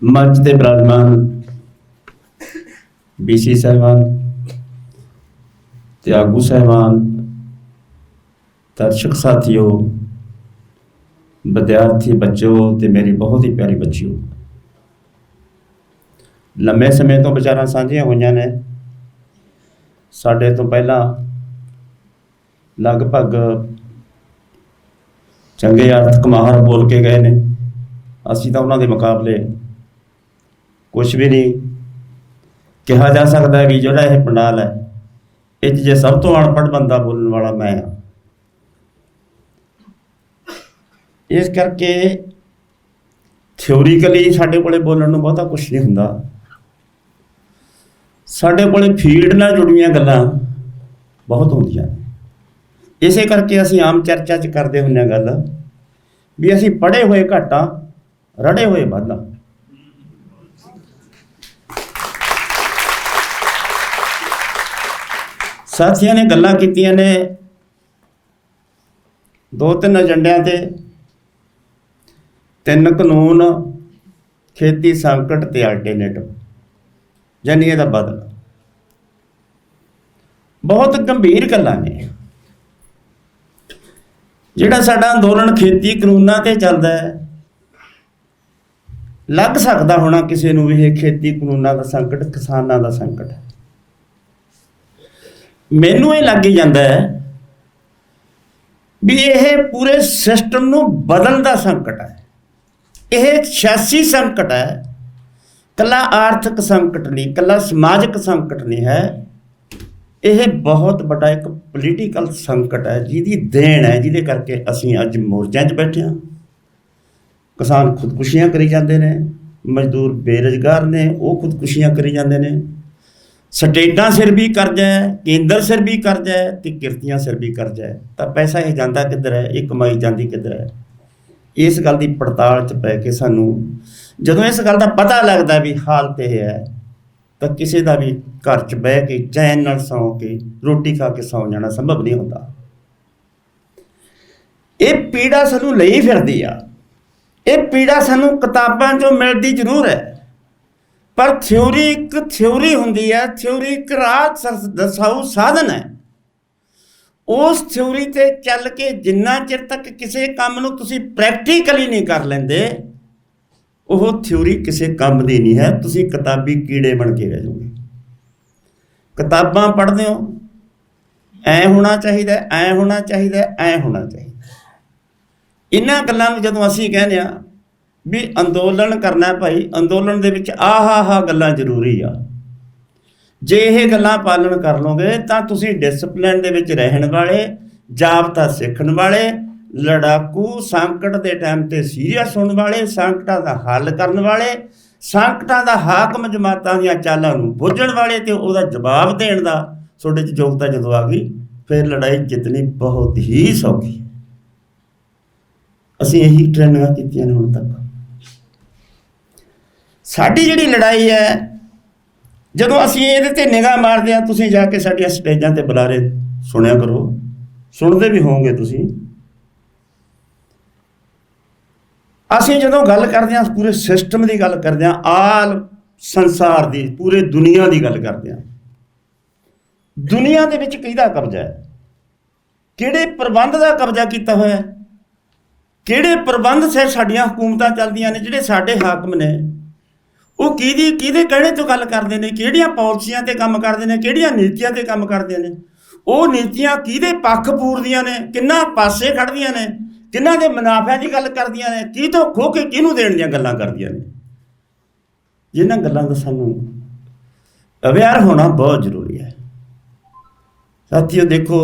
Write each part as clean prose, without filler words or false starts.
मंच से विराजमान बीसी साहिबान ते आगू साहिबान, दर्शक साथियों, विद्यार्थी बच्चों ते मेरी बहुत ही प्यारी बच्चियों, लंबे समय तो विचारां साझियां होईयां ने। साडे तो पहला लगभग चंगे अर्थक माहर बोल के गए ने। असीं तां उन्हां दे मुकाबले कुछ भी नहीं कहा जा सकता है भी जोड़ा यह पंडाल है इह जे सब तो अनपढ़ बंदा बोलने वाला मैं हाँ। इस करके थ्योरीकली साडे कोले बोलण नूं बहुता कुछ नहीं हुंदा। साडे कोले फील्ड नाल जुड़ियां गल्लां बहुत होंदियां ने। इसे करके असीं आम चर्चा च करदे हुंदे गल भी असीं पढ़े होए घट आ, रड़े होए वध आ। साथियों ने गल्लां कीतियां ने दो तीन एजेंडियां ते, तीन कानून, खेती संकट ते अल्टरनेटिव यानी इहदा बदल। बहुत गंभीर गल्लां ने। जिहड़ा साडा अंदोलन खेती कानूनां ते चलदा है, लग सकदा होना किसी नूं भी इह खेती कानूनां दा संकट किसानां दा संकट है। मैनूं ये लग ही जाता है भी यह पूरे सिस्टम नूं बदलण दा संकट है। यह सियासी संकट है, कला आर्थिक संकट नहीं, कला समाजिक संकट नहीं है। यह बहुत बड़ा एक पोलीटिकल संकट है जिहदी देन है, जिहदे करके असीं अज मोर्चों 'च बैठे हाँ। किसान खुदकुशियां करी जाते हैं, मजदूर बेरोजगार ने वो खुदकुशियां करी जाते हैं, स्टेटां सिर भी कर्जा है, केंद्र सिर भी कर्जा है तो किरतियां सिर भी कर्जा है। तो पैसा ये जाता किधर है, ये कमाई जाती किधर है। इस गल की पड़ताल च पै के सानू जदों इस गल का पता लगता भी हालत यह है तो किसी का भी घर च बह के चैन नाल सौ के रोटी खा के सौ जाना संभव नहीं होता। ये पीड़ा सानू लई फिरदी आ। ये पीड़ा सानू किताबां चों मिलदी जरूर है, पर थ्योरी एक थ्योरी हुंदी है, थ्योरी एक राह दसाऊ साधन है। उस थ्योरी ते चल के जिन्ना चिर तक किसी काम नूं तुसीं प्रैक्टिकली नहीं कर लेंदे, वो थ्योरी किसी काम दी नहीं है। तुसीं किताबी कीड़े बन के रह जाओगे। किताबां पढ़दे हो, ऐ होना चाहिए, ऐ होना चाहिए, ऐ होना चाहिए। इन्हां गल्लां नूं जदों असीं कहने आ भी अंदोलन करना भाई, अंदोलन दे विच आह गल्लां जरूरी आ। जे ये गल्लां पालन कर लोगे तो तुसीं डिसिपलिन दे विच रहण वाले, जाबता सीखण वाले, लड़ाकू, संकट के टाइम ते सीरियस होने वाले, संकटां दा हल करन वाले, संकटां दा हाकम जमातां दीआं चालां नूं बुझण वाले ते उहदा जवाब देण दा तुहाडे च योग्यता जदों आ गई, फिर लड़ाई जितनी बहुत ही सौखी है। असीं यही ट्रेनिंगां कीतियां ने हुण तक। साडी जिहड़ी लड़ाई है, जदों असीं इहदे ते निगाह मारदे हां, तुसीं जाके साडीआं स्टेजां ते बुलारे सुणिया करो, सुणदे भी होवोगे तुसीं। असीं जदों गल करदे हां पूरे सिस्टम की गल करदे हां, आल संसार की, पूरे दुनिया की गल करदे हां। दुनिया दे विच किहदा कब्जा है, किहड़े प्रबंध का कब्जा किया होया है, किहड़े प्रबंध से साडीआं हुकूमतां चलदियां ने, जिहड़े साडे हाकम ने वो किहदे कहणे तो गल करदे ने, किहड़ियां पॉलिसियां ते काम करदे ने, किहड़ियां नीतियां ते काम करदे ने। वो नीतियां किहदे पक्ष पूरदियां ने, किन्ना पासे खड़दियां ने, किन्ना दे मुनाफिਆਂ की गल करदियां ने, की तो खो के किहनूं देण दीआं गल्लां करदियां ने। जिन्हां गल्लां दा सानूं अवेयर होना बहुत जरूरी है। साथियों देखो,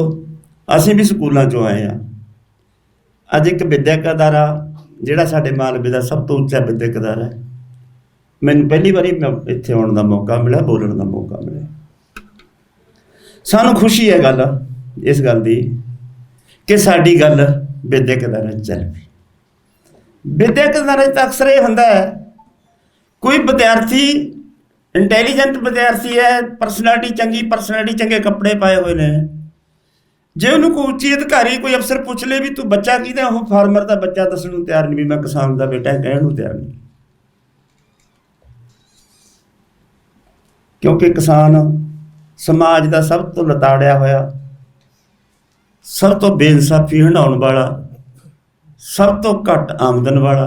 असीं भी स्कूलों चों आए हाँ। अज एक विद्यक अदारा जिहड़ा साडे मालवे दा सब तो उच्चा विद्यक अदारा है, मैनूं पहली बारी इत्थे आउण दा मौका मिलिਆ, बोलण दा मौका मिलिਆ। सानूं खुशी है गल इस गल दी कि साडी गल विद्यक अदारे चल पई। विद्यक अदारे तो अक्सर ये हुंदा है, कोई विद्यार्थी इंटैलीजेंट विद्यार्थी है, परसनैलिटी चंगी, परसनैलिटी चंगे कपड़े पाए हुए ने, जे उन्होंने कोई उच्ची अधिकारी कोई अफसर पूछ ले भी तू बच्चा किहदा, वो फार्मर का बच्चा दसण नूं तैयार नहीं, भी मैं किसान का बेटा कहण नूं तैयार नहीं। क्योंकि किसान समाज का सब तो लताड़िया होया, सब तो बेइंसाफी हंडाउण वाला, सब तो घट आमदन वाला,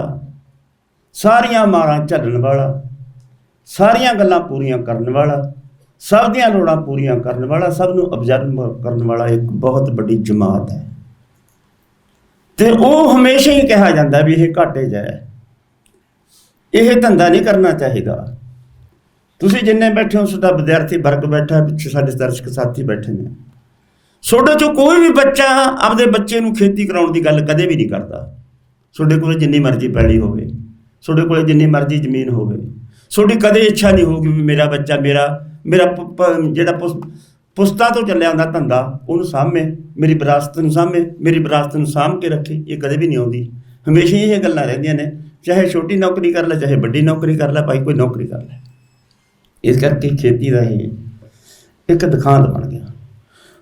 सारिया मारां झल्लण वाला, सारिया गल्लां पूरियां करन वाला, सब दियां लोड़ां पूरियां करन वाला, सब नूं ऑब्जर्व करन वाला एक बहुत बड़ी जमात है। तो वो हमेशा ही कहा जाता भी ये घाटे च है, यह धंधा नहीं करना चाहिए। तुसीं जिन्ने बैठे हो, साडा विद्यार्थी वर्ग बैठा, पिछे साडे दर्शक साथी बैठे ने, सोडे चों कोई भी बच्चा आपदे बच्चे नूं खेती कराउण दी गल कदे भी नहीं करता। सोडे कोल जिन्नी मर्जी पैली होवे, सोडे कोल जिन्नी मर्जी जमीन होवे, सोडी कदे इच्छा नहीं होगी भी मेरा बच्चा मेरा मेरा जिहड़ा पुस्तां तो चलिया आउंदा धंधा उहनूं साਂਭੇ, मेरी विरासत नूं साਂਭੇ, मेरी विरासत नूं साਂਭ के रखे। ये कदे भी नहीं आउंदी, हमेशा ही ये गल्लां रहिंदियां ने, चाहे छोटी नौकरी कर ले, चाहे बड़ी नौकरी कर ले, भाई कोई नौकरी कर ले। इस करके खेती का ही एक दिखांत बन गया।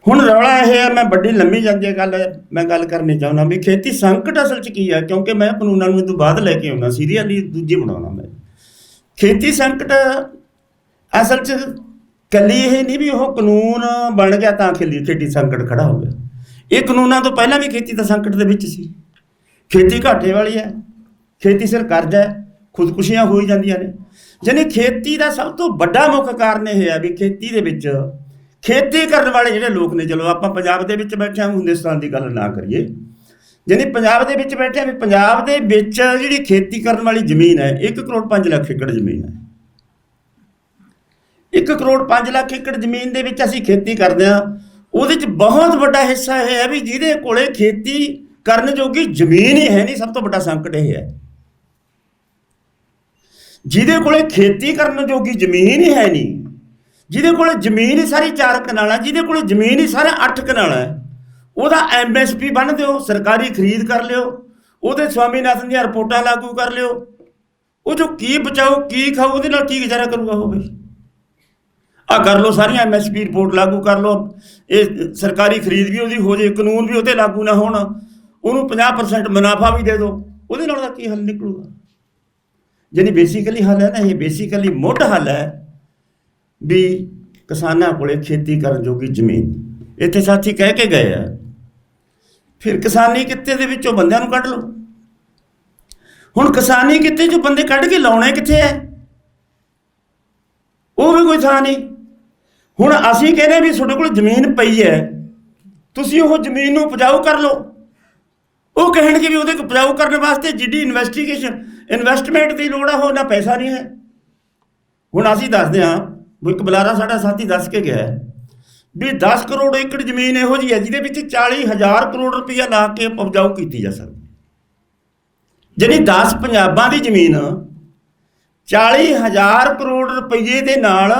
हुण रौला यह है, मैं बड़ी लंबी जाती गल, मैं गल करनी चाहुंदा भी खेती संकट असल च की है, क्योंकि मैं कानूनां नूं इस तों बाद लैके आउंदा, सीरियल ही दूजी बनाउणा मैं। खेती संकट असल च कली ये नहीं भी वो कानून बन गया तो खेती संकट खड़ा हो गया। ये कानूनों तो पहला भी खेती तो संकट दे विच सी। खेती घाटे वाली है, खेती सिर कर्जा है, खुदकुशियां हो जांदियां ने। जानी खेती का सब तो बड़ा मुख कारण यह है भी खेती दे विच खेती करने वाले जिहड़े लोग ने, चलो आपां पंजाब दे विच बैठे हां, हिंदुस्तान की गल ना करिए, जानी पंजाब दे विच बैठे भी पंजाब दे विच जिहड़ी खेती करने वाली जमीन है 1 करोड़ 5 ਲੱਖ एकड़ जमीन है। 1 करोड़ 5 ਲੱਖ एकड़ जमीन दे विच असीं खेती करदे हां, ਉਹਦੇ 'ਚ बहुत बड़ा हिस्सा यह है भी ਜਿਹਦੇ ਕੋਲੇ खेती करन जोगी जमीन ही है नहीं। सब तो बड़ा संकट यह है ਜਿਹਦੇ ਕੋਲੇ खेती करन जोगी जमीन ही है नहीं, ਜਿਹਦੇ ਕੋਲੇ जमीन ही सारी 4 कनाल है, ਜਿਹਦੇ ਕੋਲੇ जमीन ही सारा 8 कनाल है, ਉਹਦਾ MSP बन दिओ, सरकारी खरीद कर लिओ, ਉਹਦੇ स्वामीनाथन ਦੀਆਂ रिपोर्टां लागू कर लिओ। ਉਹ जो की बचाओ की खाओ ਉਹਦੇ ਨਾਲ की गुजारा करूगा वो भाई। आ कर लो सारिया MSP रिपोर्ट लागू कर लो, ये सरकारी खरीद भी वो हो जाए, कानून भी वो लागू ना होना, उन्होंने 50% मुनाफा भी दे दो, वो की हल निकलूगा। यानी बेसिकली हल है ना, ये बेसिकली मुੱਢ हल है भी किसानों को खेती करन जोगी जमीन। इतने साथी कह के गए है, फिर किसानी कित्ते दे विचों बंदियां नूं कढ लो। हुण किसानी कित्ते चों बंदे कढ के लाउणे कित्थे है, वो भी कोई थां नहीं। हुण असीं कहने भी तुहाडे कोल जमीन पई है, तुसीं वो जमीन नूं उपजाऊ कर लो। वो कहणगे भी ਉਹਦੇ उपजाऊ करने वास्ते जिड्डी इन्वेस्टमेंट की लोड़ है, उन्ना पैसा नहीं है। हुण असीं दसदे हां भी एक बलारा साडा साथी दस के गया भी 10 करोड़ एकड़ जमीन इहो जी है जिहदे विच 40,000 करोड़ रुपया ला के उपजाऊ की जा सकदी। यानी 10 पंजाबां दी जमीन 40,000 करोड़ रुपये के नाल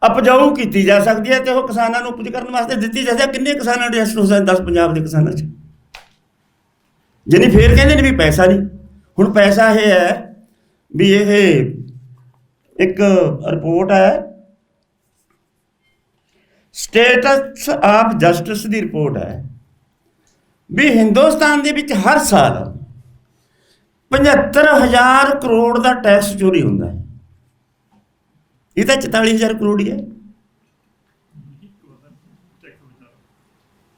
उपजाऊ की जा सकती है, तो वह किसानों उपज करने वास्ते दी जा सकती। किन्ने किसानों एडजस्ट हो सकते 10 पंजाब के किसानों च, यानी फिर कहते भी पैसा नहीं। हुण पैसा यह है भी ये एक रिपोर्ट है स्टेटस ऑफ जस्टिस की रिपोर्ट है भी हिंदुस्तान दे विच हर साल 75,000 करोड़ का टैक्स चोरी होता है। ये तो 44,000 करोड़ ही है।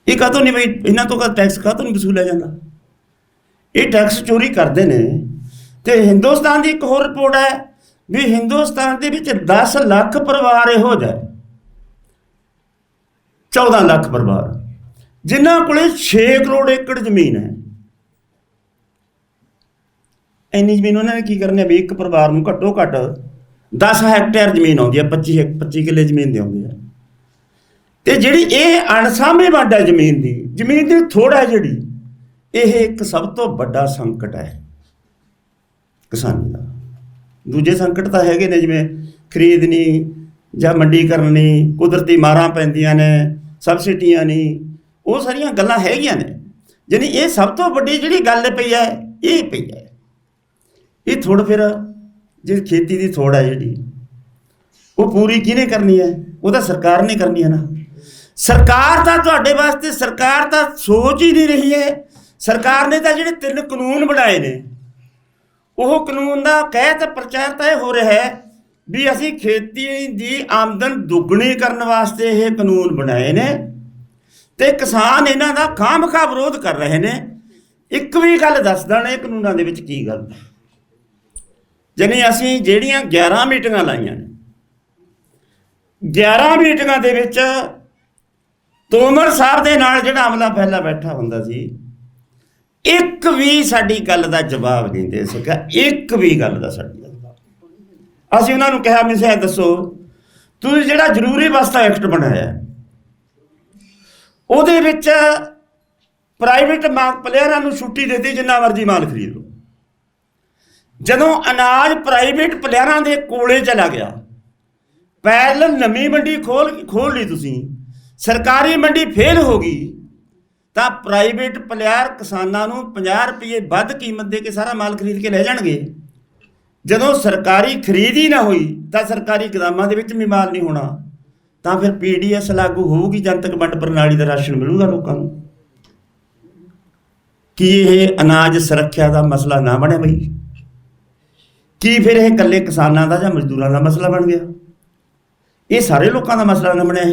ये कदों नहीं भाई इन्हों तो टैक्स कदों नहीं वसूलिया जाता, ये टैक्स चोरी करते हैं। तो हिंदुस्तान की एक होर रिपोर्ट है भी हिंदुस्तान के 10 लाख परिवार इहो जाए, 14 लाख परिवार जिन्हों को 6 करोड़ एकड़ जमीन है। इन्नी जमीन उन्होंने की करनी भी एक परिवार में घट्टो घट्ट 10 हैक्टेयर जमीन आती है, 25 किले जमीन आती है। तो जी ये अणसामे वंड है जमीन की थोड़ा है जी, यह एक सब तो बड़ा संकट है किसानी का। दूजे संकट तो है ने जिमें खरीदनी ਜਾਂ ਮੰਡੀਕਰਨ कुदरती मारां पैंदियां ने, सबसिडियां नहीं, वो सारिया गल्लां हैगियां ने। यानी ये सब तो वड्डी जिहड़ी गल पई है ये पई है। ये थोड़ फिर जी खेती की थोड़ है जी वो पूरी किहने करनी है, वो तो सरकार ने करनी है ना। सरकार तो तुहाडे वास्ते सरकार तो सोच ही नहीं रही है। सरकार ने तो जिहड़े 3 कानून बनाए ने, वो कानून का कहत प्रचार तो यह हो रहा है ਵੀ ਅਸੀਂ ਖੇਤੀ ਦੀ ਆਮਦਨ ਦੁੱਗਣੀ ਕਰਨ ਵਾਸਤੇ ਇਹ ਕਾਨੂੰਨ ਬਣਾਏ ਨੇ ਤੇ ਕਿਸਾਨ ਇਹਨਾਂ ਦਾ ਖਾਮਖਾ ਵਿਰੋਧ ਕਰ ਰਹੇ ਨੇ। ਇੱਕ ਵੀ ਗੱਲ ਦੱਸ ਦੇਣ ਇਹ ਕਾਨੂੰਨਾਂ ਦੇ ਵਿੱਚ ਕੀ ਗੱਲ ਹੈ। ਜਾਣੀ ਅਸੀਂ ਜਿਹੜੀਆਂ 11 ਮੀਟਿੰਗਾਂ ਲਾਈਆਂ ਨੇ, 11 ਮੀਟਿੰਗਾਂ ਦੇ ਵਿੱਚ ਤੋਮਰ ਸਾਹਿਬ ਦੇ ਨਾਲ ਜਿਹੜਾ ਅਮਲਾ ਫੈਲਾ ਬੈਠਾ ਹੁੰਦਾ ਸੀ, ਇੱਕ ਵੀ ਸਾਡੀ ਗੱਲ ਦਾ ਜਵਾਬ ਨਹੀਂ ਦੇ ਸਕਿਆ। ਇੱਕ ਵੀ ਗੱਲ ਦਾ ਸਾਡੀ ਗੱਲ। ਅਸੀਂ ਉਹਨਾਂ ਨੂੰ ਕਿਹਾ ਵੀ ਇਹ ਦੱਸੋ ਤੁਸੀਂ ਜਿਹੜਾ ਜ਼ਰੂਰੀ ਵਸਤਾ ਐਕਟ ਬਣਾਇਆ ਉਹਦੇ ਵਿੱਚ ਪ੍ਰਾਈਵੇਟ ਪਲੇਅਰਾਂ ਨੂੰ ਛੁੱਟੀ ਦੇ ਦਿੱਤੀ ਜਿੰਨਾ ਮਰਜ਼ੀ ਮਾਲ ਖਰੀਦ ਲਓ। ਜਦੋਂ ਅਨਾਜ ਪ੍ਰਾਈਵੇਟ ਪਲੇਅਰਾਂ ਦੇ ਕੋਲੇ ਚਲਾ ਗਿਆ, ਪੈਰਲਲ ਨਵੀਂ ਮੰਡੀ ਖੋਲ ਲਈ ਤੁਸੀਂ, ਸਰਕਾਰੀ ਮੰਡੀ ਫੇਲ ਹੋ ਗਈ, ਤਾਂ ਪ੍ਰਾਈਵੇਟ ਪਲੇਅਰ ਕਿਸਾਨਾਂ ਨੂੰ 50 ਰੁਪਏ ਵੱਧ ਕੀਮਤ ਦੇ ਕੇ ਸਾਰਾ ਮਾਲ ਖਰੀਦ ਕੇ ਲੈ ਜਾਣਗੇ। ਜਦੋਂ ਸਰਕਾਰੀ ਖਰੀਦ ਹੀ ਨਾ ਹੋਈ ਤਾਂ ਸਰਕਾਰੀ ਗੋਦਾਮਾਂ ਦੇ ਵਿੱਚ ਵੀ ਮਾਲ ਨਹੀਂ ਹੋਣਾ, ਤਾਂ ਫਿਰ PDS ਲਾਗੂ ਹੋਊਗੀ, ਜਨਤਕ ਵੰਡ ਪ੍ਰਣਾਲੀ ਦਾ ਰਾਸ਼ਨ ਮਿਲੂਗਾ ਲੋਕਾਂ ਨੂੰ। ਕੀ ਇਹ ਅਨਾਜ ਸੁਰੱਖਿਆ ਦਾ ਮਸਲਾ ਨਾ ਬਣਿਆ ਬਈ? ਕੀ ਫਿਰ ਇਹ ਇਕੱਲੇ ਕਿਸਾਨਾਂ ਦਾ ਜਾਂ ਮਜ਼ਦੂਰਾਂ ਦਾ ਮਸਲਾ ਬਣ ਗਿਆ? ਇਹ ਸਾਰੇ ਲੋਕਾਂ ਦਾ ਮਸਲਾ ਨਾ ਬਣਿਆ?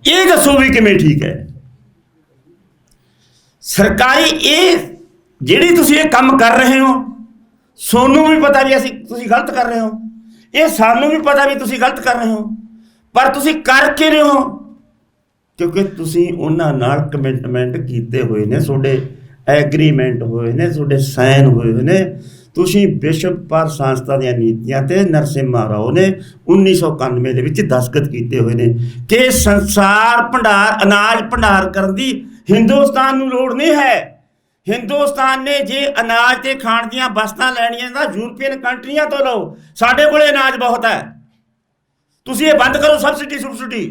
ਇਹ ਦੱਸੋ ਵੀ ਕਿਵੇਂ ਠੀਕ ਹੈ? ਸਰਕਾਰੀ ਇਹ ਜਿਹੜੀ ਤੁਸੀਂ ਇਹ ਕੰਮ ਕਰ ਰਹੇ ਹੋ, ਸੋਨੂੰ ਵੀ ਪਤਾ ਵੀ ਤੁਸੀਂ ਗਲਤ ਕਰ ਰਹੇ ਹੋ, ਇਹ ਸਾਨੂੰ ਵੀ ਪਤਾ ਵੀ ਤੁਸੀਂ ਗਲਤ ਕਰ ਰਹੇ ਹੋ, ਪਰ ਤੁਸੀਂ ਕਰ ਕੀ ਰਹੇ ਹੋ? ਕਿਉਂਕਿ ਤੁਸੀਂ ਉਹਨਾਂ ਨਾਲ ਕਮਿਟਮੈਂਟ ਕੀਤੇ ਹੋਏ ਨੇ, ਤੁਹਾਡੇ ਐਗਰੀਮੈਂਟ ਹੋਏ ਨੇ, ਤੁਹਾਡੇ ਸਾਈਨ ਹੋਏ ਹੋਏ ਨੇ। ਤੁਸੀਂ ਵਿਸ਼ਵ ਭਰ ਸੰਸਥਾ ਦੀਆਂ ਨੀਤੀਆਂ ਤੇ ਨਰਸਿਮਹਾ ਰਾਓ ਨੇ 1991 ਦੇ ਵਿੱਚ ਦਸਤਖਤ ਕੀਤੇ ਹੋਏ ਨੇ ਕਿ ਸੰਸਾਰ ਭੰਡਾਰ ਅਨਾਜ ਭੰਡਾਰ ਕਰਨ ਦੀ ਹਿੰਦੁਸਤਾਨ ਨੂੰ ਲੋੜ ਨਹੀਂ ਹੈ। ਹਿੰਦੁਸਤਾਨ ਨੇ ਜੇ ਅਨਾਜ ਤੇ ਖਾਣ ਦੀਆਂ ਵਸਤਾਂ ਲੈਣੀਆਂ ਤਾਂ ਯੂਰਪੀਅਨ ਕੰਟਰੀਆਂ ਤੋਂ ਲਓ, ਸਾਡੇ ਕੋਲੇ ਅਨਾਜ ਬਹੁਤ ਹੈ। ਤੁਸੀਂ ਇਹ ਬੰਦ ਕਰੋ ਸਬਸਿਡੀ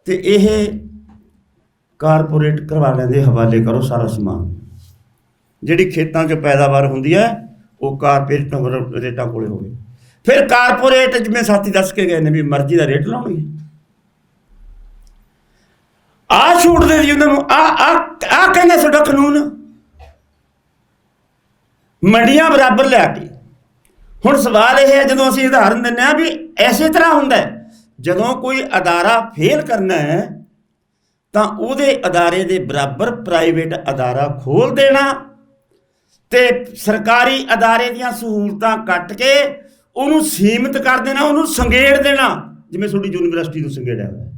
ਤੇ ਇਹ ਕਾਰਪੋਰੇਟ ਘਰਾਣਿਆਂ ਦੇ ਹਵਾਲੇ ਕਰੋ ਸਾਰਾ ਸਮਾਨ। ਜਿਹੜੀ ਖੇਤਾਂ 'ਚ ਪੈਦਾਵਾਰ ਹੁੰਦੀ ਹੈ ਉਹ ਕਾਰਪੋਰੇਟਾਂ ਕੋਲੇ ਹੋਵੇ। ਫਿਰ ਕਾਰਪੋਰੇਟ ਜਿਵੇਂ ਸਾਥੀ ਦੱਸ ਕੇ ਗਏ ਨੇ ਵੀ ਮਰਜ਼ੀ ਦਾ ਰੇਟ ਲਾਉਣਗੇ। ਆਹ ਛੂਟ ਦੇ ਦੀ ਉਹਨਾਂ ਨੂੰ, ਆਹ ਕਹਿੰਦਾ ਤੁਹਾਡਾ ਕਾਨੂੰਨ ਮੰਡੀਆਂ ਬਰਾਬਰ ਲਿਆ ਕੇ। ਹੁਣ ਸਵਾਲ ਇਹ ਹੈ, ਜਦੋਂ ਅਸੀਂ ਉਦਾਹਰਨ ਦਿੰਦੇ ਹਾਂ ਵੀ ਇਸੇ ਤਰ੍ਹਾਂ ਹੁੰਦਾ ਜਦੋਂ ਕੋਈ ਅਦਾਰਾ ਫੇਲ ਕਰਨਾ ਹੈ ਤਾਂ ਉਹਦੇ ਅਦਾਰੇ ਦੇ ਬਰਾਬਰ ਪ੍ਰਾਈਵੇਟ ਅਦਾਰਾ ਖੋਲ੍ਹ ਦੇਣਾ ਤੇ ਸਰਕਾਰੀ ਅਦਾਰੇ ਦੀਆਂ ਸਹੂਲਤਾਂ ਕੱਟ ਕੇ ਉਹਨੂੰ ਸੀਮਿਤ ਕਰ ਦੇਣਾ, ਉਹਨੂੰ ਸੰਗੇੜ ਦੇਣਾ, ਜਿਵੇਂ ਤੁਹਾਡੀ ਯੂਨੀਵਰਸਿਟੀ ਨੂੰ ਸੰਗੇੜਿਆ ਹੋਇਆ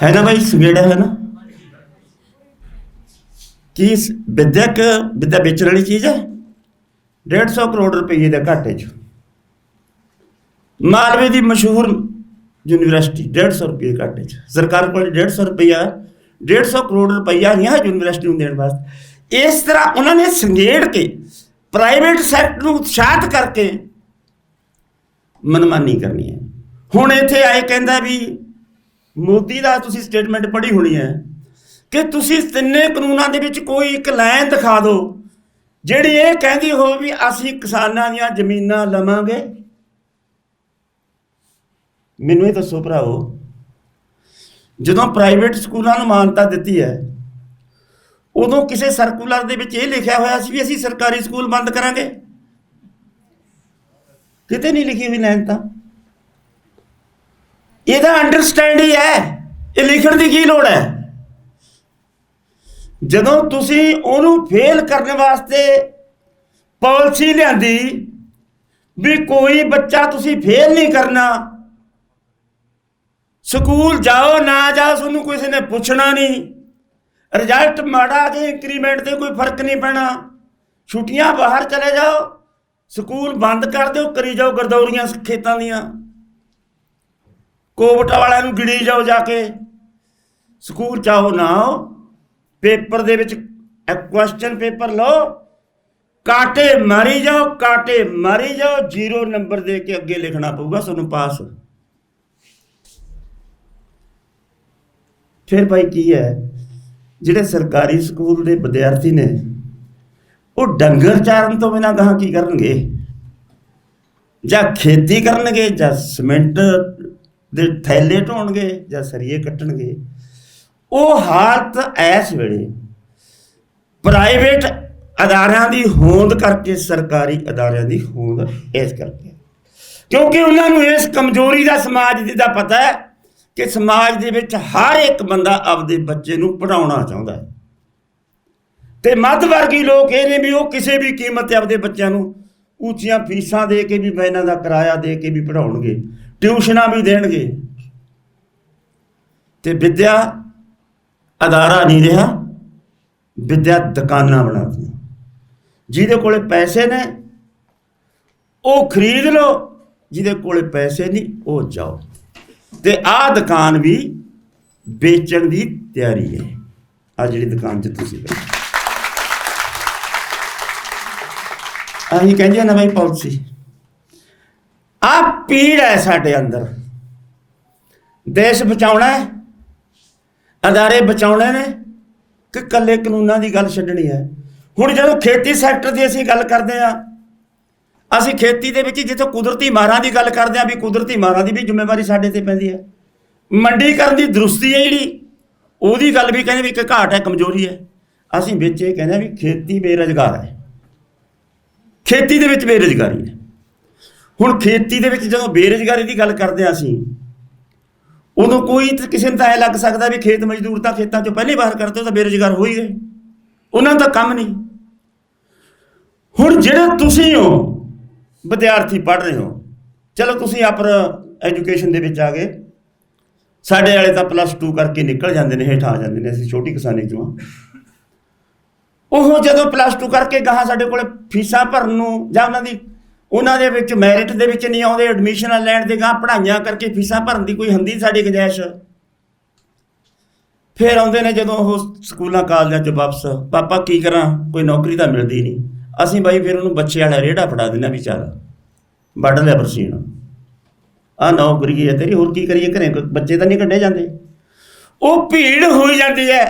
ਹੈ ਨਾ ਬਾਈ, ਸੰਗੇੜਿਆ ਹੋਇਆ ਨਾ। ਕੀ ਵਿੱਦਿਆ ਵੇਚਣ ਵਾਲੀ ਚੀਜ਼ ਹੈ? 150 ਕਰੋੜ ਰੁਪਏ ਦੇ ਘਾਟੇ 'ਚ। ਮਾਲਵੇ ਦੀ ਮਸ਼ਹੂਰ ਯੂਨੀਵਰਸਿਟੀ 150 ਰੁਪਏ ਘਾਟੇ 'ਚ। ਸਰਕਾਰ ਕੋਲ 150 ਰੁਪਇਆ 150 ਕਰੋੜ ਰੁਪਈਆ ਨਹੀਂ ਹੈ ਯੂਨੀਵਰਸਿਟੀ ਨੂੰ ਦੇਣ ਵਾਸਤੇ। ਇਸ ਤਰ੍ਹਾਂ ਉਹਨਾਂ ਨੇ ਸੰਗੇੜ ਕੇ ਪ੍ਰਾਈਵੇਟ ਸੈਕਟਰ ਨੂੰ ਉਤਸ਼ਾਹਿਤ ਕਰਕੇ ਮਨਮਾਨੀ ਕਰਨੀ ਹੈ। ਹੁਣ ਇੱਥੇ ਆਏ ਕਹਿੰਦਾ ਵੀ ਮੋਦੀ ਦਾ ਤੁਸੀਂ ਸਟੇਟਮੈਂਟ ਪੜ੍ਹੀ ਹੋਣੀ ਹੈ ਕਿ ਤੁਸੀਂ ਤਿੰਨੇ ਕਾਨੂੰਨਾਂ ਦੇ ਵਿੱਚ ਕੋਈ ਇੱਕ ਲਾਈਨ ਦਿਖਾ ਦਿਓ ਜਿਹੜੀ ਇਹ ਕਹਿੰਦੀ ਹੋਵੇ ਵੀ ਅਸੀਂ ਕਿਸਾਨਾਂ ਦੀਆਂ ਜ਼ਮੀਨਾਂ ਲਵਾਂਗੇ। ਮੈਨੂੰ ਇਹ ਦੱਸੋ ਭਰਾਓ, ਜਦੋਂ ਪ੍ਰਾਈਵੇਟ ਸਕੂਲਾਂ ਨੂੰ ਮਾਨਤਾ ਦਿੱਤੀ ਹੈ ਉਦੋਂ ਕਿਸੇ ਸਰਕੂਲਰ ਦੇ ਵਿੱਚ ਇਹ ਲਿਖਿਆ ਹੋਇਆ ਸੀ ਵੀ ਅਸੀਂ ਸਰਕਾਰੀ ਸਕੂਲ ਬੰਦ ਕਰਾਂਗੇ? ਕਿਤੇ ਨਹੀਂ ਲਿਖੀ ਹੋਈ ਲਾਈਨ। ਤਾਂ ਇਹਦਾ ਅੰਡਰਸਟੈਂਡ ਹੀ ਹੈ, ਇਹ ਲਿਖਣ ਦੀ ਕੀ ਲੋੜ ਹੈ? ਜਦੋਂ ਤੁਸੀਂ ਉਹਨੂੰ ਫੇਲ ਕਰਨ ਵਾਸਤੇ ਪਾਲਿਸੀ ਲਿਆਂਦੀ ਵੀ ਕੋਈ ਬੱਚਾ ਤੁਸੀਂ ਫੇਲ ਨਹੀਂ ਕਰਨਾ, ਸਕੂਲ ਜਾਓ ਨਾ ਜਾਓ ਤੁਹਾਨੂੰ ਕਿਸੇ ਨੇ ਪੁੱਛਣਾ ਨਹੀਂ, ਰਿਜ਼ਲਟ ਮਾੜਾ ਜੇ ਇੰਕਰੀਮੈਂਟ ਤੇ ਕੋਈ ਫਰਕ ਨਹੀਂ ਪੈਣਾ, ਛੁੱਟੀਆਂ ਬਾਹਰ ਚਲੇ ਜਾਓ, ਸਕੂਲ ਬੰਦ ਕਰ ਦਿਓ, ਕਰੀ ਜਾਓ ਗਰਦੌਰੀਆਂ ਖੇਤਾਂ ਦੀਆਂ, ਕੋਵਟਾ ਵਾਲਿਆਂ ਨੂੰ ਗਿਣੀ ਜਾਓ ਜਾ ਕੇ, ਸਕੂਲ ਚਾਹੋ ਨਾ ਆਓ, ਪੇਪਰ ਦੇ ਵਿੱਚ ਕੁਐਸਚਨ ਪੇਪਰ ਲਓ, ਕਾਂਟੇ ਮਾਰੀ ਜਾਓ, ਕਾਂਟੇ ਮਾਰੀ ਜਾਓ, 0 ਨੰਬਰ ਦੇ ਕੇ ਅੱਗੇ ਲਿਖਣਾ ਪਊਗਾ ਤੁਹਾਨੂੰ ਪਾਸ। ਫਿਰ ਭਾਈ ਕੀ ਹੈ, ਜਿਹੜੇ ਸਰਕਾਰੀ ਸਕੂਲ ਦੇ ਵਿਦਿਆਰਥੀ ਨੇ ਉਹ ਡੰਗਰ ਚਾਰਨ ਤੋਂ ਬਿਨਾਂ ਗਾਹਾਂ ਕੀ ਕਰਨਗੇ? ਜਾਂ ਖੇਤੀ ਕਰਨਗੇ, ਜਾਂ ਸੀਮੈਂਟ ਦੇ ਥੈਲੇ ਢੋਣਗੇ, ਜਾਂ ਸਰੀਏ ਕੱਟਣਗੇ। ਉਹ ਹਾਲਤ ਇਸ ਵੇਲੇ ਪ੍ਰਾਈਵੇਟ ਅਦਾਰਿਆਂ ਦੀ ਹੋਂਦ ਕਰਕੇ, ਸਰਕਾਰੀ ਅਦਾਰਿਆਂ ਦੀ ਹੋਂਦ ਇਸ ਕਰਕੇ, ਕਿਉਂਕਿ ਉਹਨਾਂ ਨੂੰ ਇਸ ਕਮਜ਼ੋਰੀ ਦਾ ਸਮਾਜ ਦੀ ਦਾ ਪਤਾ ਹੈ ਕਿ ਸਮਾਜ ਦੇ ਵਿੱਚ ਹਰ ਇੱਕ ਬੰਦਾ ਆਪਦੇ ਬੱਚੇ ਨੂੰ ਪੜ੍ਹਾਉਣਾ ਚਾਹੁੰਦਾ ਹੈ, ਤੇ ਮੱਧ ਵਰਗੀ ਲੋਕ ਇਹ ਨੇ ਵੀ ਉਹ ਕਿਸੇ ਵੀ ਕੀਮਤ 'ਤੇ ਆਪਦੇ ਬੱਚਿਆਂ ਨੂੰ ਉੱਚੀਆਂ ਫੀਸਾਂ ਦੇ ਕੇ ਵੀ, ਇਹਨਾਂ ਦਾ ਕਿਰਾਇਆ ਦੇ ਕੇ ਵੀ ਪੜ੍ਹਾਉਣਗੇ, ਟਿਊਸ਼ਨਾਂ ਵੀ ਦੇਣਗੇ। ਤੇ ਵਿੱਦਿਆ ਅਦਾਰਾ ਨਹੀਂ ਰਿਹਾ, ਵਿੱਦਿਆ ਦੁਕਾਨਾਂ ਬਣਾ ਦਿੱਤੀਆਂ। ਜਿਹਦੇ ਕੋਲੇ ਪੈਸੇ ਨੇ ਉਹ ਖਰੀਦ ਲਓ, ਜਿਹਦੇ ਕੋਲੇ ਪੈਸੇ ਨਹੀਂ ਉਹ ਜਾਓ। ਤੇ ਆਹ ਦੁਕਾਨ ਵੀ ਵੇਚਣ ਦੀ ਤਿਆਰੀ ਹੈ। ਆਹ ਜਿਹੜੀ ਦੁਕਾਨ 'ਚ ਤੁਸੀਂ ਅਸੀਂ ਕਹਿੰਦੇ ਨਾ ਬਾਈ ਪਾਲਿਸੀ, ਆਹ ਪੀੜ ਹੈ ਸਾਡੇ ਅੰਦਰ। ਦੇਸ਼ ਬਚਾਉਣਾ ਹੈ, ਅਦਾਰੇ ਬਚਾਉਣੇ ਨੇ ਕਿ ਇਕੱਲੇ ਕਾਨੂੰਨਾਂ ਦੀ ਗੱਲ ਛੱਡਣੀ ਹੈ। ਹੁਣ ਜਦੋਂ ਖੇਤੀ ਸੈਕਟਰ ਦੀ ਅਸੀਂ ਗੱਲ ਕਰਦੇ ਹਾਂ, ਅਸੀਂ ਖੇਤੀ ਦੇ ਵਿੱਚ ਜਿੱਥੇ ਕੁਦਰਤੀ ਮਾਰਾਂ ਦੀ ਗੱਲ ਕਰਦੇ ਹਾਂ, ਵੀ ਕੁਦਰਤੀ ਮਾਰਾਂ ਦੀ ਵੀ ਜ਼ਿੰਮੇਵਾਰੀ ਸਾਡੇ ਤੇ ਪੈਂਦੀ ਹੈ। ਮੰਡੀਕਰਨ ਦੀ ਦਰੁਸਤੀ ਹੈ ਜਿਹੜੀ, ਉਹਦੀ ਗੱਲ ਵੀ ਕਹਿੰਦੇ ਵੀ ਇੱਕ ਘਾਟ ਹੈ, ਕਮਜ਼ੋਰੀ ਹੈ। ਅਸੀਂ ਵਿੱਚ ਇਹ ਕਹਿੰਦੇ ਵੀ ਖੇਤੀ ਬੇਰੁਜ਼ਗਾਰ ਹੈ, ਖੇਤੀ ਦੇ ਵਿੱਚ ਬੇਰੁਜ਼ਗਾਰੀ ਹੈ। ਹੁਣ ਖੇਤੀ ਦੇ ਵਿੱਚ ਜਦੋਂ ਬੇਰੁਜ਼ਗਾਰੀ ਦੀ ਗੱਲ ਕਰਦੇ ਹਾਂ ਅਸੀਂ, ਉਦੋਂ ਕੋਈ ਕਿਸੇ ਨੂੰ ਤਾਂ ਐਂ ਲੱਗ ਸਕਦਾ ਵੀ ਖੇਤ ਮਜ਼ਦੂਰ ਤਾਂ ਖੇਤਾਂ 'ਚੋਂ ਪਹਿਲੇ ਬਾਹਰ ਕਰਦੇ, ਉਹ ਤਾਂ ਬੇਰੁਜ਼ਗਾਰ ਹੋ ਹੀ ਗਏ, ਉਹਨਾਂ ਦਾ ਕੰਮ ਨਹੀਂ। ਹੁਣ ਜਿਹੜਾ ਤੁਸੀਂ ਹੋ ਵਿਦਿਆਰਥੀ ਪੜ੍ਹ ਰਹੇ ਹੋ, ਚਲੋ ਤੁਸੀਂ ਅਪਰ ਐਜੂਕੇਸ਼ਨ ਦੇ ਵਿੱਚ ਆ ਗਏ, ਸਾਡੇ ਵਾਲੇ ਤਾਂ +2 ਕਰਕੇ ਨਿਕਲ ਜਾਂਦੇ ਨੇ, ਹੇਠਾਂ ਆ ਜਾਂਦੇ ਨੇ, ਅਸੀਂ ਛੋਟੀ ਕਿਸਾਨੀ 'ਚੋਂ ਹਾਂ। ਉਹ ਜਦੋਂ +2 ਕਰਕੇ ਗਾਹਾਂ ਸਾਡੇ ਕੋਲ ਫੀਸਾਂ ਭਰਨ ਨੂੰ, ਜਾਂ ਉਹਨਾਂ ਦੇ ਵਿੱਚ ਮੈਰਿਟ ਦੇ ਵਿੱਚ ਨਹੀਂ ਆਉਂਦੇ, ਐਡਮਿਸ਼ਨਾਂ ਲੈਣ ਦੇ ਗਾਹਾਂ ਪੜ੍ਹਾਈਆਂ ਕਰਕੇ ਫੀਸਾਂ ਭਰਨ ਦੀ ਕੋਈ ਹੁੰਦੀ ਸਾਡੀ ਗੁੰਜਾਇਸ਼, ਫਿਰ ਆਉਂਦੇ ਨੇ ਜਦੋਂ ਉਹ ਸਕੂਲਾਂ ਕਾਲਜਾਂ 'ਚ ਵਾਪਸ, ਪਾਪਾ ਕੀ ਕਰਾਂ, ਕੋਈ ਨੌਕਰੀ ਤਾਂ ਮਿਲਦੀ ਨਹੀਂ। ਅਸੀਂ ਬਾਈ ਫਿਰ ਉਹਨੂੰ ਬੱਚੇ ਵਾਲਾ ਰੇੜਾ ਫੜਾ ਦਿੰਦੇ ਵੀ ਚੱਲ ਵੱਢ ਲਿਆ ਬਰਸੀਨ, ਆਹ ਨੌਕਰੀ ਹੈ ਤੇਰੀ, ਹੋਰ ਕੀ ਕਰੀਏ, ਘਰੇ ਬੱਚੇ ਤਾਂ ਨਹੀਂ ਕੱਢੇ ਜਾਂਦੇ। ਉਹ ਭੀੜ ਹੋਈ ਜਾਂਦੀ ਹੈ।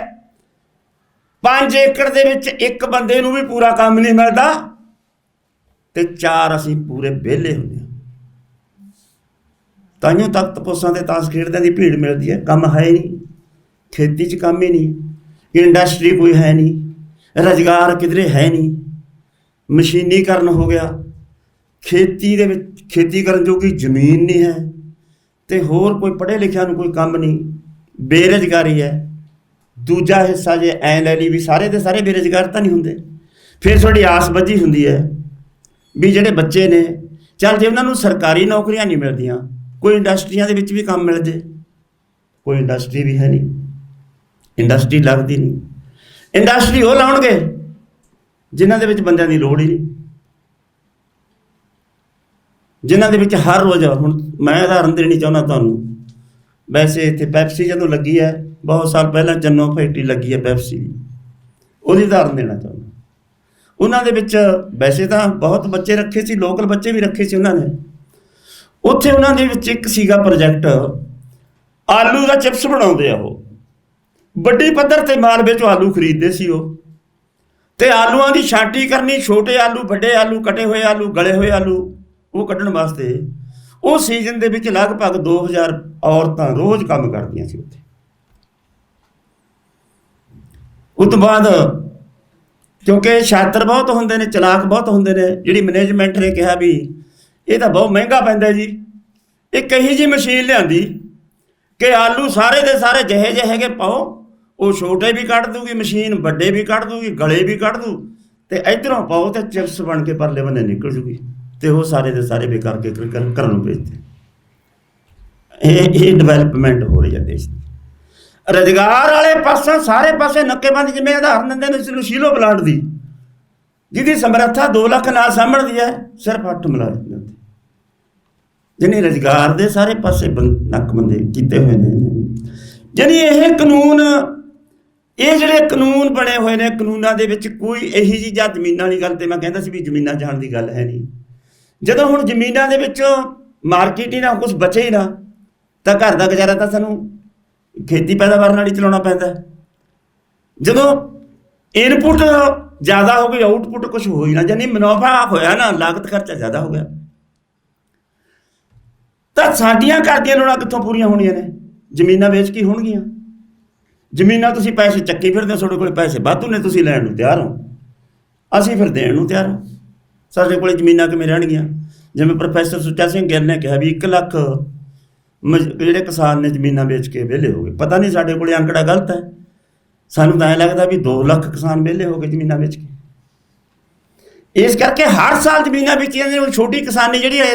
5 ਏਕੜ ਦੇ ਵਿੱਚ ਇੱਕ ਬੰਦੇ ਨੂੰ ਵੀ ਪੂਰਾ ਕੰਮ ਨਹੀਂ ਮਿਲਦਾ, ਤੇ 4 ਅਸੀਂ ਪੂਰੇ ਵਿਹਲੇ ਹੁੰਦੇ ਹਾਂ। ਤਾਈਓ ਤਖਤ ਪੋਸਾਂ ਦੇ ਤਾਸ਼ ਖੇਡਦਿਆਂ ਦੀ ਭੀੜ ਮਿਲਦੀ ਹੈ। ਕੰਮ ਹੈ ਹੀ ਨਹੀਂ, ਖੇਤੀ 'ਚ ਕੰਮ ਹੀ ਨਹੀਂ, ਇੰਡਸਟਰੀ ਕੋਈ ਹੈ ਨਹੀਂ, ਰੁਜ਼ਗਾਰ ਕਿਧਰੇ ਹੈ ਨਹੀਂ, ਮਸ਼ੀਨੀਕਰਨ ਹੋ ਗਿਆ, ਖੇਤੀ ਦੇ ਵਿੱਚ ਖੇਤੀ ਕਰਨ ਜੋਗੀ ਜ਼ਮੀਨ ਨਹੀਂ ਹੈ, ਤੇ ਹੋਰ ਕੋਈ ਪੜ੍ਹੇ ਲਿਖਿਆ ਨੂੰ ਕੋਈ ਕੰਮ ਨਹੀਂ, ਬੇਰੁਜ਼ਗਾਰੀ ਹੈ। ਦੂਜਾ ਹਿੱਸਾ ਜੇ ਐਂ ਲੈ ਲਈ ਵੀ ਸਾਰੇ ਦੇ ਸਾਰੇ ਬੇਰੁਜ਼ਗਾਰ ਤਾਂ ਨਹੀਂ ਹੁੰਦੇ, ਫਿਰ ਤੁਹਾਡੀ ਆਸ ਬੱਝੀ ਹੁੰਦੀ ਹੈ ਵੀ ਜਿਹੜੇ ਬੱਚੇ ਨੇ, ਚੱਲ ਜੇ ਉਹਨਾਂ ਨੂੰ ਸਰਕਾਰੀ ਨੌਕਰੀਆਂ ਨਹੀਂ ਮਿਲਦੀਆਂ, ਕੋਈ ਇੰਡਸਟਰੀਆਂ ਦੇ ਵਿੱਚ ਵੀ ਕੰਮ ਮਿਲ ਜੇ। ਕੋਈ ਇੰਡਸਟਰੀ ਵੀ ਹੈ ਨਹੀਂ, ਇੰਡਸਟਰੀ ਲੱਗਦੀ ਨਹੀਂ। ਇੰਡਸਟਰੀ ਉਹ ਲਾਉਣਗੇ ਜਿਨ੍ਹਾਂ ਦੇ ਵਿੱਚ ਬੰਦਿਆਂ ਦੀ ਲੋੜ ਹੀ ਨਹੀਂ, ਜਿਨ੍ਹਾਂ ਦੇ ਵਿੱਚ ਹਰ ਰੋਜ਼, ਹੁਣ ਮੈਂ ਉਦਾਹਰਨ ਦੇਣੀ ਚਾਹੁੰਦਾ ਤੁਹਾਨੂੰ, ਵੈਸੇ ਇੱਥੇ ਪੈਪਸੀ ਜਦੋਂ ਲੱਗੀ ਹੈ ਬਹੁਤ ਸਾਲ ਪਹਿਲਾਂ, ਚੰਨੋ ਫੈਕਟਰੀ ਲੱਗੀ ਹੈ ਪੈਪਸੀ ਦੀ, ਉਹਦੀ ਉਦਾਹਰਨ ਦੇਣਾ ਚਾਹੁੰਦਾ। ਉਹਨਾਂ ਦੇ ਵਿੱਚ ਵੈਸੇ ਤਾਂ ਬਹੁਤ ਬੱਚੇ ਰੱਖੇ ਸੀ, ਲੋਕਲ ਬੱਚੇ ਵੀ ਰੱਖੇ ਸੀ ਉਹਨਾਂ ਨੇ। ਉੱਥੇ ਉਹਨਾਂ ਦੇ ਵਿੱਚ ਇੱਕ ਸੀਗਾ ਪ੍ਰੋਜੈਕਟ, ਆਲੂ ਦਾ ਚਿਪਸ ਬਣਾਉਂਦੇ ਆ ਉਹ, ਵੱਡੀ ਪੱਧਰ 'ਤੇ ਮਾਲ ਵਿੱਚੋਂ ਆਲੂ ਖਰੀਦਦੇ ਸੀ ਉਹ, ਤੇ ਆਲੂਆਂ ਦੀ ਛਾਂਟੀ ਕਰਨੀ, ਛੋਟੇ ਆਲੂ, ਵੱਡੇ ਆਲੂ, ਕੱਟੇ ਹੋਏ ਆਲੂ, ਗਲੇ ਹੋਏ ਆਲੂ, ਉਹ ਕੱਢਣ ਵਾਸਤੇ ਉਹ ਸੀਜ਼ਨ ਦੇ ਵਿੱਚ ਲਗਭਗ 2000 ਔਰਤਾਂ ਰੋਜ਼ ਕੰਮ ਕਰਦੀਆਂ ਸੀ ਉੱਥੇ। ਉਸ ਤੋਂ ਬਾਅਦ ਕਿਉਂਕਿ ਛਾਤਰ ਬਹੁਤ ਹੁੰਦੇ ਨੇ, ਚਲਾਕ ਬਹੁਤ ਹੁੰਦੇ ਨੇ, ਜਿਹੜੀ ਮੈਨੇਜਮੈਂਟ ਨੇ ਕਿਹਾ ਵੀ ਇਹ ਤਾਂ ਬਹੁਤ ਮਹਿੰਗਾ ਪੈਂਦਾ ਜੀ, ਇੱਕ ਇਹੀ ਜਿਹੀ ਮਸ਼ੀਨ ਲਿਆਂਦੀ ਕਿ ਆਲੂ ਸਾਰੇ ਦੇ ਸਾਰੇ ਜਿਹੇ ਜਿਹੇ ਹੈਗੇ ਪਾਓ, ਉਹ ਛੋਟੇ ਵੀ ਕੱਢ ਦੂਗੀ ਮਸ਼ੀਨ, ਵੱਡੇ ਵੀ ਕੱਢ ਦੂਗੀ, ਗਲੇ ਵੀ ਕੱਢ ਦੂ, ਤੇ ਇੱਧਰੋਂ ਪਾਓ ਤੇ ਚਿਪਸ ਬਣ ਕੇ ਪਰਲੇ ਬੰਨੇ ਨਿਕਲ ਜੂਗੀ, ਤੇ ਉਹ ਸਾਰੇ ਦੇ ਸਾਰੇ ਬੇਕਾਰ ਕੇ ਘਰਾਂ ਨੂੰ ਭੇਜਦੇ। ਇਹ ਡਿਵੈਲਪਮੈਂਟ ਹੋ ਰਹੀ ਹੈ ਦੇਸ਼ ਦੀ। ਰੁਜ਼ਗਾਰ ਵਾਲੇ ਪਾਸੋਂ ਸਾਰੇ ਪਾਸੇ ਨੱਕੇਬੰਦ, ਜਿਵੇਂ ਉਦਾਹਰਨ ਦਿੰਦੇ ਨੇ ਨਸ਼ੀਲੋ ਪਲਾਂਟ ਦੀ, ਜਿਹਦੀ ਸਮਰੱਥਾ 2 ਲੱਖ ਨਾਲ ਸਾਂਭਣ ਦੀ ਹੈ, ਸਿਰਫ 8 ਮੁਲਾਜ਼ਮ ਨੇ ਉੱਥੇ, ਜਿਹਨੇ ਰੁਜ਼ਗਾਰ ਦੇ ਸਾਰੇ ਪਾਸੇ ਨੱਕਬੰਦੇ ਕੀਤੇ ਹੋਏ ਨੇ। ਜਾਣੀ ਇਹ ਕਾਨੂੰਨ, ਇਹ ਜਿਹੜੇ ਕਾਨੂੰਨ ਬਣੇ ਹੋਏ ਨੇ, ਕਾਨੂੰਨਾਂ ਦੇ ਵਿੱਚ ਕੋਈ ਇਹੀ ਜਿਹੀ ਜਾਂ ਜ਼ਮੀਨਾਂ ਵਾਲੀ ਗੱਲ, ਤੇ ਮੈਂ ਕਹਿੰਦਾ ਸੀ ਵੀ ਜ਼ਮੀਨਾਂ ਜਾਣ ਦੀ ਗੱਲ ਹੈ ਨਹੀਂ। ਜਦੋਂ ਹੁਣ ਜ਼ਮੀਨਾਂ ਦੇ ਵਿੱਚੋਂ ਮਾਰਕੀਟ ਹੀ ਨਾ, ਕੁਛ ਬਚੇ ਹੀ ਨਾ, ਤਾਂ ਘਰ ਦਾ ਗੁਜ਼ਾਰਾ ਤਾਂ ਸਾਨੂੰ ਖੇਤੀ ਪੈਦਾਵਾਰ ਨਾਲ ਹੀ ਚਲਾਉਣਾ ਪੈਂਦਾ। ਜਦੋਂ ਇਨਪੁੱਟ ਜ਼ਿਆਦਾ ਹੋ ਗਈ, ਆਊਟਪੁੱਟ ਕੁਛ ਹੋ ਹੀ ਨਾ, ਜਾਨੀ ਮੁਨਾਫਾ ਹੋਇਆ ਨਾ, ਲਾਗਤ ਖਰਚਾ ਜ਼ਿਆਦਾ ਹੋ ਗਿਆ, ਤਾਂ ਸਾਡੀਆਂ ਘਰ ਦੀਆਂ ਲੋੜਾਂ ਕਿੱਥੋਂ ਪੂਰੀਆਂ ਹੋਣੀਆਂ ਨੇ? ਜ਼ਮੀਨਾਂ ਵੇਚ ਕੇ ਹੋਣਗੀਆਂ। ਜ਼ਮੀਨਾਂ ਤੁਸੀਂ ਪੈਸੇ ਚੱਕੀ ਫਿਰਦੇ ਹੋ, ਤੁਹਾਡੇ ਕੋਲ ਪੈਸੇ ਵਾਧੂ ਨੇ, ਤੁਸੀਂ ਲੈਣ ਨੂੰ ਤਿਆਰ ਹੋ, ਅਸੀਂ ਫਿਰ ਦੇਣ ਨੂੰ ਤਿਆਰ ਹਾਂ। ਸਾਡੇ ਕੋਲ ਜ਼ਮੀਨਾਂ ਕਿਵੇਂ ਰਹਿਣਗੀਆਂ? ਜਿਵੇਂ ਪ੍ਰੋਫੈਸਰ ਸੁੱਚਾ ਸਿੰਘ ਗਿੱਲ ਨੇ ਕਿਹਾ ਵੀ 1 ਲੱਖ ਜਿਹੜੇ ਕਿਸਾਨ ਨੇ ਜ਼ਮੀਨਾਂ ਵੇਚ ਕੇ ਵਿਹਲੇ ਹੋ ਗਏ। ਪਤਾ ਨਹੀਂ ਸਾਡੇ ਕੋਲ ਅੰਕੜਾ ਗਲਤ ਹੈ, ਸਾਨੂੰ ਤਾਂ ਐਂ ਲੱਗਦਾ ਵੀ 2 ਲੱਖ ਕਿਸਾਨ ਵਿਹਲੇ ਹੋ ਗਏ ਜ਼ਮੀਨਾਂ ਵੇਚ ਕੇ। ਇਸ ਕਰਕੇ ਹਰ ਸਾਲ ਜ਼ਮੀਨਾਂ ਵੇਚੀਆਂ ਨੇ। ਛੋਟੀ ਕਿਸਾਨੀ ਜਿਹੜੀ ਹੈ,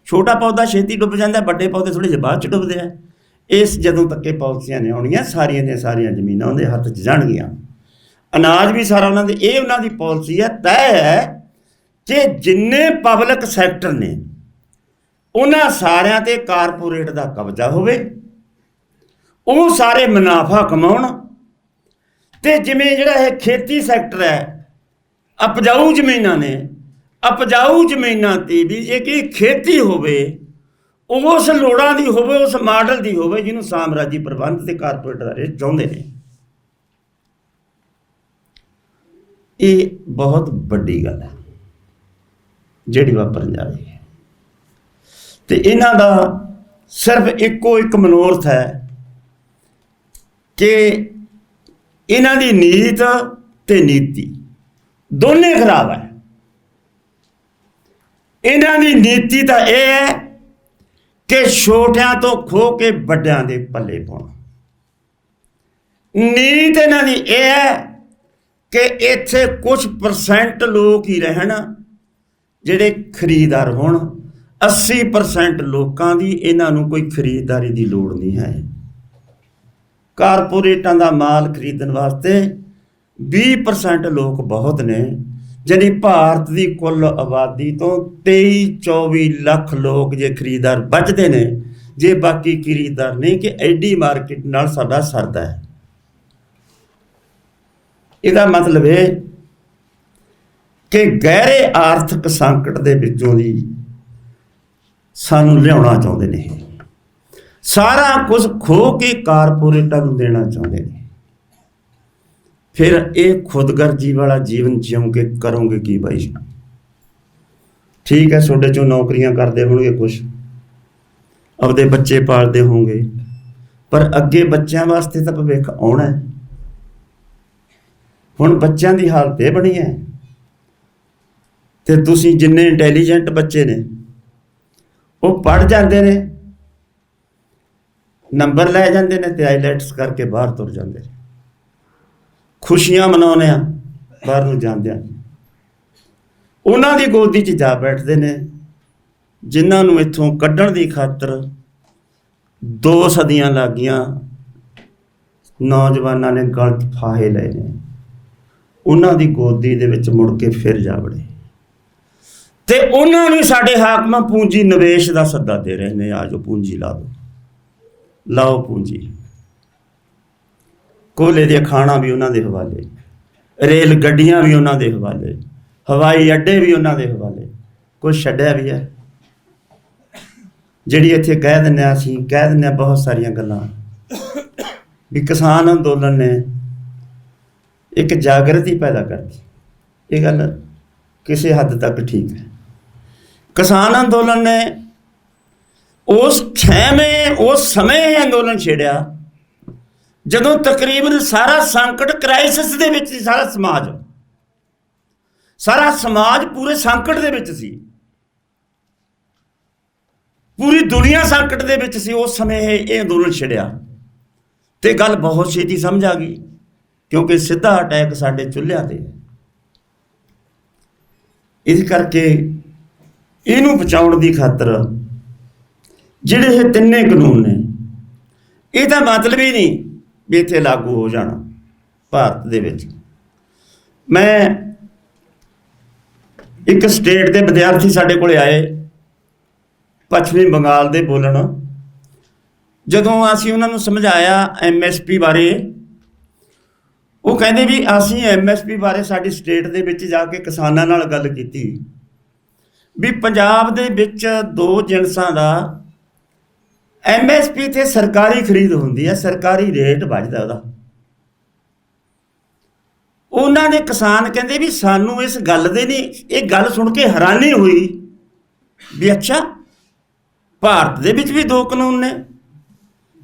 ਛੋਟਾ ਪੌਦਾ ਛੇਤੀ ਡੁੱਬ ਜਾਂਦਾ, ਵੱਡੇ ਪੌਦੇ ਥੋੜ੍ਹੇ ਜਿਹੇ ਬਾਅਦ 'ਚ ਡੁੱਬਦੇ ਆ। ਇਸ ਜਦੋਂ ਤੱਕ ਇਹ ਪਾਲਿਸੀਆਂ ਨੇ ਆਉਣੀਆਂ, ਸਾਰੀਆਂ ਦੀਆਂ ਸਾਰੀਆਂ ਜ਼ਮੀਨਾਂ ਉਹਦੇ ਹੱਥ 'ਚ ਜਾਣਗੀਆਂ, ਅਨਾਜ ਵੀ ਸਾਰਾ ਉਹਨਾਂ ਦੇ। ਇਹ ਉਹਨਾਂ ਦੀ ਪਾਲਿਸੀ ਹੈ, ਤੈਅ ਹੈ ਕਿ ਜਿੰਨੇ ਪਬਲਿਕ ਸੈਕਟਰ ਨੇ ਉਹਨਾਂ ਸਾਰਿਆਂ 'ਤੇ ਕਾਰਪੋਰੇਟ ਦਾ ਕਬਜ਼ਾ ਹੋਵੇ, ਉਹ ਸਾਰੇ ਮੁਨਾਫਾ ਕਮਾਉਣ। ਅਤੇ ਜਿਵੇਂ ਜਿਹੜਾ ਇਹ ਖੇਤੀ ਸੈਕਟਰ ਹੈ, ਉਪਜਾਊ ਜ਼ਮੀਨਾਂ ਨੇ, ਉਪਜਾਊ ਜ਼ਮੀਨਾਂ 'ਤੇ ਵੀ ਜੇ ਕਿ ਖੇਤੀ ਹੋਵੇ, ਉਸ ਲੋੜਾਂ ਦੀ ਹੋਵੇ, ਉਸ ਮਾਡਲ ਦੀ ਹੋਵੇ ਜਿਹਨੂੰ ਸਾਮਰਾਜੀ ਪ੍ਰਬੰਧ ਅਤੇ ਕਾਰਪੋਰੇਟ ਅਦਾਰੇ ਚਾਹੁੰਦੇ ਨੇ। ਇਹ ਬਹੁਤ ਵੱਡੀ ਗੱਲ ਹੈ ਜਿਹੜੀ ਵਾਪਰਨ ਜਾ ਰਹੀ ਹੈ, ਅਤੇ ਇਹਨਾਂ ਦਾ ਸਿਰਫ ਇੱਕੋ ਇੱਕ ਮਨੋਰਥ ਹੈ ਕਿ ਇਹਨਾਂ ਦੀ ਨੀਤ ਅਤੇ ਨੀਤੀ ਦੋਨੇ ਖਰਾਬ ਹੈ। ਇਹਨਾਂ ਦੀ ਨੀਤੀ ਤਾਂ ਇਹ ਹੈ ਕਿ ਛੋਟਿਆਂ ਤੋਂ ਖੋਹ ਕੇ ਵੱਡਿਆਂ ਦੇ ਪੱਲੇ ਪਾਉਣਾ। ਨੀਤ ਇਹਨਾਂ ਦੀ ਇਹ ਹੈ ਕਿ ਇੱਥੇ ਕੁਝ % ਲੋਕ ਹੀ ਰਹਿਣ ਜਿਹੜੇ ਖਰੀਦਦਾਰ ਹੋਣ। 80% ਲੋਕਾਂ ਦੀ ਇਹਨਾਂ ਨੂੰ ਕੋਈ ਖਰੀਦਦਾਰੀ ਦੀ ਲੋੜ ਨਹੀਂ ਹੈ। ਕਾਰਪੋਰੇਟਾਂ ਦਾ ਮਾਲ ਖਰੀਦਣ ਵਾਸਤੇ 20% ਲੋਕ ਬਹੁਤ ਨੇ। ਜਾਣੀ ਭਾਰਤ ਦੀ ਕੁੱਲ ਆਬਾਦੀ ਤੋਂ 23-24 ਲੱਖ ਲੋਕ ਜੇ ਖਰੀਦਦਾਰ ਬਚਦੇ ਨੇ, ਜੇ ਬਾਕੀ ਖਰੀਦਦਾਰ ਨਹੀਂ, ਕਿ ਐਡੀ ਮਾਰਕੀਟ ਨਾਲ ਸਾਡਾ ਸਰਦਾ ਹੈ। ਇਹਦਾ ਮਤਲਬ ਇਹ ਕਿ ਗਹਿਰੇ ਆਰਥਿਕ ਸੰਕਟ ਦੇ ਵਿੱਚੋਂ ਦੀ ਸਾਨੂੰ ਲਿਆਉਣਾ ਚਾਹੁੰਦੇ ਨੇ। ਸਾਰਾ ਕੁਝ ਖੋਹ ਕੇ ਕਾਰਪੋਰੇਟਾਂ ਨੂੰ ਦੇਣਾ ਚਾਹੁੰਦੇ ਨੇ। ਫਿਰ ਇਹ ਖੁਦਗਰਜੀ ਵਾਲਾ ਜੀਵਨ ਜਿਉਂਗੇ ਕਰੋਗੇ ਕੀ ਬਾਈ? ਠੀਕ ਹੈ, ਤੁਹਾਡੇ 'ਚੋਂ ਨੌਕਰੀਆਂ ਕਰਦੇ ਹੋਣਗੇ, ਕੁਛ ਆਪਦੇ ਬੱਚੇ ਪਾਲਦੇ ਹੋਣਗੇ, ਪਰ ਅੱਗੇ ਬੱਚਿਆਂ ਵਾਸਤੇ ਤਾਂ ਭਵਿੱਖ ਆਉਣਾ ਹੈ। ਹੁਣ ਬੱਚਿਆਂ ਦੀ ਹਾਲਤ ਇਹ ਬਣੀ ਹੈ, ਅਤੇ ਤੁਸੀਂ ਜਿੰਨੇ ਇੰਟੈਲੀਜੈਂਟ ਬੱਚੇ ਨੇ ਉਹ ਪੜ੍ਹ ਜਾਂਦੇ ਨੇ, ਨੰਬਰ ਲੈ ਜਾਂਦੇ ਨੇ, ਅਤੇ ਆਈਲੈਟਸ ਕਰਕੇ ਬਾਹਰ ਤੁਰ ਜਾਂਦੇ ਨੇ। ਖੁਸ਼ੀਆਂ ਮਨਾਉਂਦੇ ਆ ਬਾਹਰ ਨੂੰ ਜਾਂਦਿਆਂ, ਉਹਨਾਂ ਦੀ ਗੋਦੀ 'ਚ ਜਾ ਬੈਠਦੇ ਨੇ ਜਿਨ੍ਹਾਂ ਨੂੰ ਇੱਥੋਂ ਕੱਢਣ ਦੀ ਖਾਤਰ 2 ਸਦੀਆਂ ਲੱਗ ਗਈਆਂ। ਨੌਜਵਾਨਾਂ ਨੇ ਗਲ 'ਚ ਫਾਹੇ ਲਏ ਨੇ, ਉਹਨਾਂ ਦੀ ਗੋਦੀ ਦੇ ਵਿੱਚ ਮੁੜ ਕੇ ਫਿਰ ਜਾ ਵੜੇ, ਅਤੇ ਉਹਨਾਂ ਨੂੰ ਸਾਡੇ ਹਾਕਮ ਪੂੰਜੀ ਨਿਵੇਸ਼ ਦਾ ਸੱਦਾ ਦੇ ਰਹੇ ਨੇ। ਆ ਜਾਓ ਪੂੰਜੀ ਲਾ ਦਿਓ, ਲਾਓ ਪੂੰਜੀ। ਕੋਲੇ ਦੀਆਂ ਖਾਣਾਂ ਵੀ ਉਹਨਾਂ ਦੇ ਹਵਾਲੇ, ਰੇਲ ਗੱਡੀਆਂ ਵੀ ਉਹਨਾਂ ਦੇ ਹਵਾਲੇ, ਹਵਾਈ ਅੱਡੇ ਵੀ ਉਹਨਾਂ ਦੇ ਹਵਾਲੇ। ਕੁਛ ਛੱਡਿਆ ਵੀ ਹੈ? ਜਿਹੜੀ ਇੱਥੇ ਕਹਿ ਦਿੰਦੇ ਹਾਂ, ਅਸੀਂ ਕਹਿ ਦਿੰਦੇ ਹਾਂ ਬਹੁਤ ਸਾਰੀਆਂ ਗੱਲਾਂ ਵੀ ਕਿਸਾਨ ਅੰਦੋਲਨ ਨੇ ਇੱਕ ਜਾਗਰਤੀ ਪੈਦਾ ਕਰਤੀ। ਇਹ ਗੱਲ ਕਿਸੇ ਹੱਦ ਤੱਕ ਠੀਕ ਹੈ। ਕਿਸਾਨ ਅੰਦੋਲਨ ਨੇ ਉਸ ਸਮੇਂ ਇਹ ਅੰਦੋਲਨ ਛੇੜਿਆ ਜਦੋਂ ਤਕਰੀਬਨ ਸਾਰਾ ਸੰਕਟ ਕ੍ਰਾਈਸਿਸ ਦੇ ਵਿੱਚ ਸੀ। ਸਾਰਾ ਸਮਾਜ ਪੂਰੇ ਸੰਕਟ ਦੇ ਵਿੱਚ ਸੀ, ਪੂਰੀ ਦੁਨੀਆ ਸੰਕਟ ਦੇ ਵਿੱਚ ਸੀ। ਉਸ ਸਮੇਂ ਇਹ ਅੰਦੋਲਨ ਛਿੜਿਆ, ਅਤੇ ਗੱਲ ਬਹੁਤ ਛੇਤੀ ਸਮਝ ਆ ਗਈ, ਕਿਉਂਕਿ ਸਿੱਧਾ ਅਟੈਕ ਸਾਡੇ ਚੁੱਲ੍ਹਿਆਂ 'ਤੇ ਹੈ। ਇਸ ਕਰਕੇ ਇਹਨੂੰ ਬਚਾਉਣ ਦੀ ਖਾਤਰ ਜਿਹੜੇ ਇਹ ਤਿੰਨੇ ਕਾਨੂੰਨ ਨੇ, ਇਹਦਾ ਮਤਲਬ ਹੀ ਨਹੀਂ ਵੀ ਇੱਥੇ ਲਾਗੂ ਹੋ ਜਾਣਾ ਭਾਰਤ ਦੇ ਵਿੱਚ। ਮੈਂ ਇੱਕ ਸਟੇਟ ਦੇ ਵਿਦਿਆਰਥੀ ਸਾਡੇ ਕੋਲ ਆਏ, ਪੱਛਮੀ ਬੰਗਾਲ ਦੇ ਬੋਲਣ। ਜਦੋਂ ਅਸੀਂ ਉਹਨਾਂ ਨੂੰ ਸਮਝਾਇਆ MSP ਬਾਰੇ, ਉਹ ਕਹਿੰਦੇ ਵੀ ਅਸੀਂ MSP ਬਾਰੇ ਸਾਡੀ ਸਟੇਟ ਦੇ ਵਿੱਚ ਜਾ ਕੇ ਕਿਸਾਨਾਂ ਨਾਲ ਗੱਲ ਕੀਤੀ ਵੀ ਪੰਜਾਬ ਦੇ ਵਿੱਚ 2 ਜਿਣਸਾਂ ਦਾ MSP 'ਤੇ ਸਰਕਾਰੀ ਖਰੀਦ ਹੁੰਦੀ ਹੈ, ਸਰਕਾਰੀ ਰੇਟ ਵੱਜਦਾ ਉਹਦਾ। ਉਹਨਾਂ ਦੇ ਕਿਸਾਨ ਕਹਿੰਦੇ ਵੀ ਸਾਨੂੰ ਇਸ ਗੱਲ ਦੇ ਨਹੀਂ, ਇਹ ਗੱਲ ਸੁਣ ਕੇ ਹੈਰਾਨੀ ਹੋਈ ਵੀ ਅੱਛਾ ਭਾਰਤ ਦੇ ਵਿੱਚ ਵੀ 2 ਕਾਨੂੰਨ ਨੇ,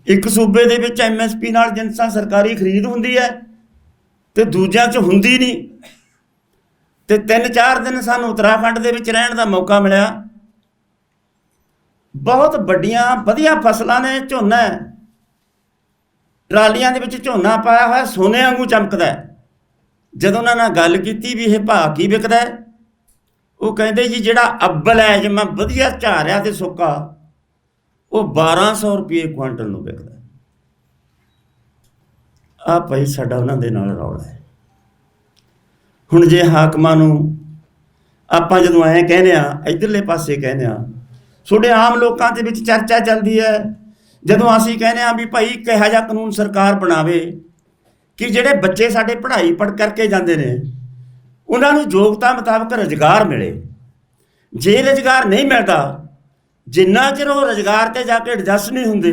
ਇੱਕ ਸੂਬੇ ਦੇ ਵਿੱਚ MSP ਨਾਲ ਜਿਨਸਾਂ ਸਰਕਾਰੀ ਖਰੀਦ ਹੁੰਦੀ ਹੈ ਤੇ ਦੂਜਿਆਂ 'ਚ ਹੁੰਦੀ ਨਹੀਂ। ਤੇ 3-4 ਦਿਨ ਸਾਨੂੰ ਉੱਤਰਾਖੰਡ ਦੇ ਵਿੱਚ ਰਹਿਣ ਦਾ ਮੌਕਾ ਮਿਲਿਆ। ਬਹੁਤ ਵੱਡੀਆਂ ਵਧੀਆ ਫਸਲਾਂ ਨੇ, ਝੋਨਾ ਹੈ, ਟਰਾਲੀਆਂ ਦੇ ਵਿੱਚ ਝੋਨਾ ਪਾਇਆ ਹੋਇਆ ਸੋਨੇ ਵਾਂਗੂ ਚਮਕਦਾ ਹੈ। ਜਦੋਂ ਉਹਨਾਂ ਨਾਲ ਗੱਲ ਕੀਤੀ ਵੀ ਇਹ ਭਾਅ ਕੀ ਵਿਕਦਾ ਹੈ, ਉਹ ਕਹਿੰਦੇ ਜੀ ਜਿਹੜਾ ਅੱਬਲ ਹੈ ਜਿਵੇਂ ਵਧੀਆ ਝਾਰਿਆ ਤੇ ਸੁੱਕਾ ਉਹ 1200 ਰੁਪਏ ਕੁਆਂਟਲ ਨੂੰ ਵਿਕਦਾ। ਆ ਭਾਈ ਸਾਡਾ ਉਹਨਾਂ ਦੇ ਨਾਲ ਰੌਲਾ ਹੈ। ਹੁਣ ਜੇ ਹਾਕਮਾਂ ਨੂੰ ਆਪਾਂ ਜਦੋਂ ਐਂ ਕਹਿੰਦੇ ਆ, ਇੱਧਰਲੇ ਪਾਸੇ ਕਹਿੰਦੇ ਆ, ਤੁਹਾਡੇ ਆਮ ਲੋਕਾਂ ਦੇ ਵਿੱਚ ਚਰਚਾ ਚੱਲਦੀ ਹੈ ਜਦੋਂ ਅਸੀਂ ਕਹਿੰਦੇ ਆ ਵੀ ਭਾਈ ਕਿਹੋ ਜਿਹਾ ਕਾਨੂੰਨ ਸਰਕਾਰ ਬਣਾਵੇ ਕਿ ਜਿਹੜੇ ਬੱਚੇ ਸਾਡੇ ਪੜ੍ਹਾਈ ਪੜ੍ਹ ਕਰਕੇ ਜਾਂਦੇ ਨੇ ਉਹਨਾਂ ਨੂੰ ਯੋਗਤਾ ਮੁਤਾਬਕ ਰੁਜ਼ਗਾਰ ਮਿਲੇ। ਜੇ ਰੁਜ਼ਗਾਰ ਨਹੀਂ ਮਿਲਦਾ, ਜਿੰਨਾ ਚਿਰ ਉਹ ਰੁਜ਼ਗਾਰ 'ਤੇ ਜਾ ਕੇ ਐਡਜਸਟ ਨਹੀਂ ਹੁੰਦੇ,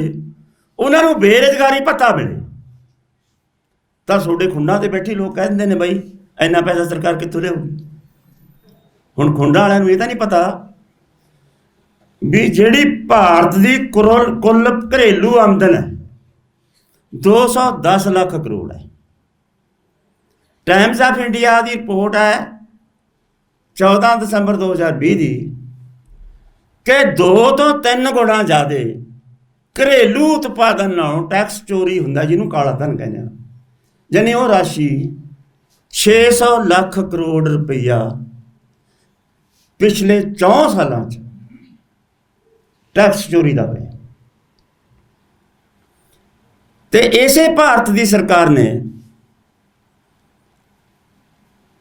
ਉਹਨਾਂ ਨੂੰ ਬੇਰੁਜ਼ਗਾਰੀ ਭੱਤਾ ਮਿਲੇ। ਤਾਂ ਤੁਹਾਡੇ ਖੁੰਡਾਂ 'ਤੇ ਬੈਠੇ ਲੋਕ ਕਹਿੰਦੇ ਨੇ ਬਈ ਇੰਨਾ ਪੈਸਾ ਸਰਕਾਰ ਕਿੱਥੋਂ ਲਿਆਊਗੀ। ਹੁਣ ਖੁੰਡਾਂ ਵਾਲਿਆਂ ਨੂੰ ਇਹ ਤਾਂ ਨਹੀਂ ਪਤਾ ਵੀ ਜਿਹੜੀ ਭਾਰਤ ਦੀ ਕੁੱਲ ਘਰੇਲੂ ਆਮਦਨ ਹੈ 210 ਲੱਖ ਕਰੋੜ ਹੈ। Times of India the report ਹੈ 14 ਦਸੰਬਰ 2020 ਦੀ ਕਿ 2 ਤੋਂ 3 ਗੁਣਾ ਜ਼ਿਆਦਾ ਘਰੇਲੂ ਉਤਪਾਦਨ ਨਾਲੋਂ ਟੈਕਸ ਚੋਰੀ ਹੁੰਦਾ, ਜਿਹਨੂੰ ਕਾਲਾ ਧਨ ਕਹਿੰਦੇ ਆ। ਯਾਨੀ ਉਹ ਰਾਸ਼ੀ 600 ਲੱਖ ਕਰੋੜ ਰੁਪਈਆ ਪਿਛਲੇ 4 ਸਾਲਾਂ 'ਚ ਟੈਕਸ ਚੋਰੀ ਦਾ ਹੋਇਆ। ਤੇ ਇਸੇ ਭਾਰਤ ਦੀ ਸਰਕਾਰ ਨੇ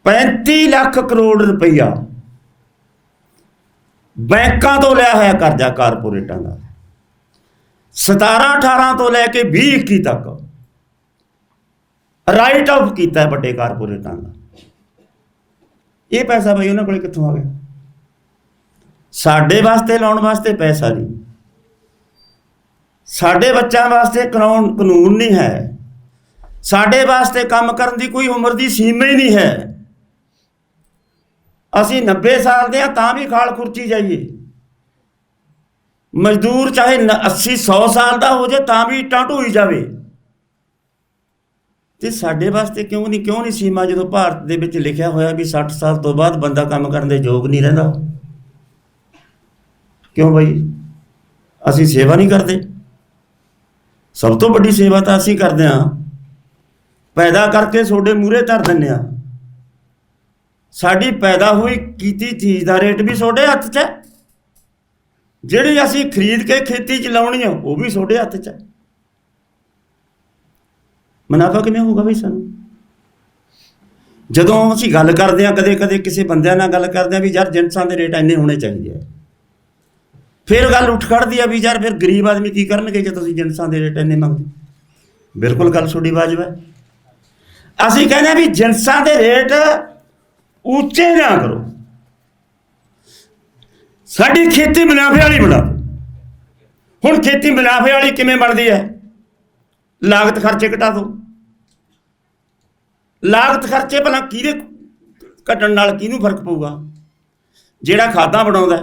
35 ਲੱਖ ਕਰੋੜ ਰੁਪਈਆ ਬੈਂਕਾਂ ਤੋਂ ਲਿਆ ਹੋਇਆ ਕਰਜ਼ਾ ਕਾਰਪੋਰੇਟਾਂ ਦਾ। 17-18 ਤੋਂ ਲੈ ਕੇ 20-21 ਤੱਕ ਰਾਈਟ ਆਫ ਕੀਤਾ ਹੈ ਵੱਡੇ ਕਾਰਪੋਰੇਟਾਂ ਦਾ। ਇਹ ਪੈਸਾ ਬਈ ਉਹਨਾਂ ਕੋਲ ਕਿੱਥੋਂ ਆ ਗਿਆ? ਸਾਡੇ ਵਾਸਤੇ ਲਾਉਣ ਵਾਸਤੇ ਪੈਸਾ ਨਹੀਂ, ਸਾਡੇ ਬੱਚਿਆਂ ਵਾਸਤੇ ਕਾਨੂੰਨ ਨਹੀਂ ਹੈ, ਸਾਡੇ ਵਾਸਤੇ ਕੰਮ ਕਰਨ ਦੀ ਕੋਈ ਉਮਰ ਦੀ ਸੀਮਾ ਹੀ ਨਹੀਂ ਹੈ। ਅਸੀਂ 90 ਸਾਲ ਦੇ ਹਾਂ ਤਾਂ ਵੀ ਖਾਲ ਖੁਰਚੀ ਜਾਈਏ। ਮਜ਼ਦੂਰ ਚਾਹੇ 80-100 ਸਾਲ ਦਾ ਹੋ ਜਾਏ ਤਾਂ ਵੀ ਇੱਟਾਂ ਢੋਈ ਜਾਵੇ। ਤੇ ਸਾਡੇ ਵਾਸਤੇ ਕਿਉਂ ਨਹੀਂ ਸੀਮਾ, ਜਦੋਂ ਭਾਰਤ ਦੇ ਵਿੱਚ ਲਿਖਿਆ ਹੋਇਆ ਵੀ 60 ਸਾਲ ਤੋਂ ਬਾਅਦ ਬੰਦਾ ਕੰਮ ਕਰਨ ਦੇ ਯੋਗ ਨਹੀਂ ਰਹਿੰਦਾ। ਕਿਉਂ ਬਈ? ਅਸੀਂ ਸੇਵਾ ਨਹੀਂ ਕਰਦੇ? ਸਭ ਤੋਂ ਵੱਡੀ ਸੇਵਾ ਤਾਂ ਅਸੀਂ ਕਰਦੇ ਹਾਂ, ਪੈਦਾ ਕਰਕੇ ਤੁਹਾਡੇ ਮੂਹਰੇ ਧਰ ਦਿੰਦੇ ਹਾਂ। ਸਾਡੀ ਪੈਦਾ ਹੋਈ ਕੀਤੀ ਚੀਜ਼ ਦਾ ਰੇਟ ਵੀ ਤੁਹਾਡੇ ਹੱਥ 'ਚ ਹੈ, ਜਿਹੜੀ ਅਸੀਂ ਖਰੀਦ ਕੇ ਖੇਤੀ 'ਚ ਲਾਉਣੀ ਆ ਉਹ ਵੀ ਤੁਹਾਡੇ ਹੱਥ 'ਚ ਹੈ। ਮੁਨਾਫਾ ਕਿਵੇਂ ਹੋਊਗਾ ਬਈ ਸਾਨੂੰ? ਜਦੋਂ ਅਸੀਂ ਗੱਲ ਕਰਦੇ ਹਾਂ ਕਦੇ ਕਿਸੇ ਬੰਦਿਆਂ ਨਾਲ ਗੱਲ ਕਰਦੇ ਹਾਂ ਵੀ ਯਾਰ ਜਿਨਸਾਂ ਦੇ ਰੇਟ ਇੰਨੇ ਹੋਣੇ ਚਾਹੀਦੇ ਆ, ਫਿਰ ਗੱਲ ਉੱਠ ਖੜਦੀ ਆ ਵੀ ਯਾਰ ਫਿਰ ਗਰੀਬ ਆਦਮੀ ਕੀ ਕਰਨਗੇ ਜੇ ਤੁਸੀਂ ਜਿਨਸਾਂ ਦੇ ਰੇਟ ਇੰਨੇ ਮੰਗਦੇ। ਬਿਲਕੁਲ ਗੱਲ ਤੁਹਾਡੀ ਵਾਜਬ ਹੈ। ਅਸੀਂ ਕਹਿੰਦੇ ਹਾਂ ਵੀ ਜਿਨਸਾਂ ਦੇ ਰੇਟ ਉੱਚੇ ਨਾ ਕਰੋ, ਸਾਡੀ ਖੇਤੀ ਮੁਨਾਫੇ ਵਾਲੀ ਬਣਾ ਦਿਓ। ਹੁਣ ਖੇਤੀ ਮੁਨਾਫੇ ਵਾਲੀ ਕਿਵੇਂ ਬਣਦੀ ਹੈ? ਲਾਗਤ ਖਰਚੇ ਘਟਾ ਦਿਓ। ਲਾਗਤ ਖਰਚੇ ਭਲਾ ਕਿਹਦੇ ਘਟਣ ਨਾਲ ਕਿਹਨੂੰ ਫਰਕ ਪਊਗਾ? ਜਿਹੜਾ ਖਾਦਾਂ ਬਣਾਉਂਦਾ,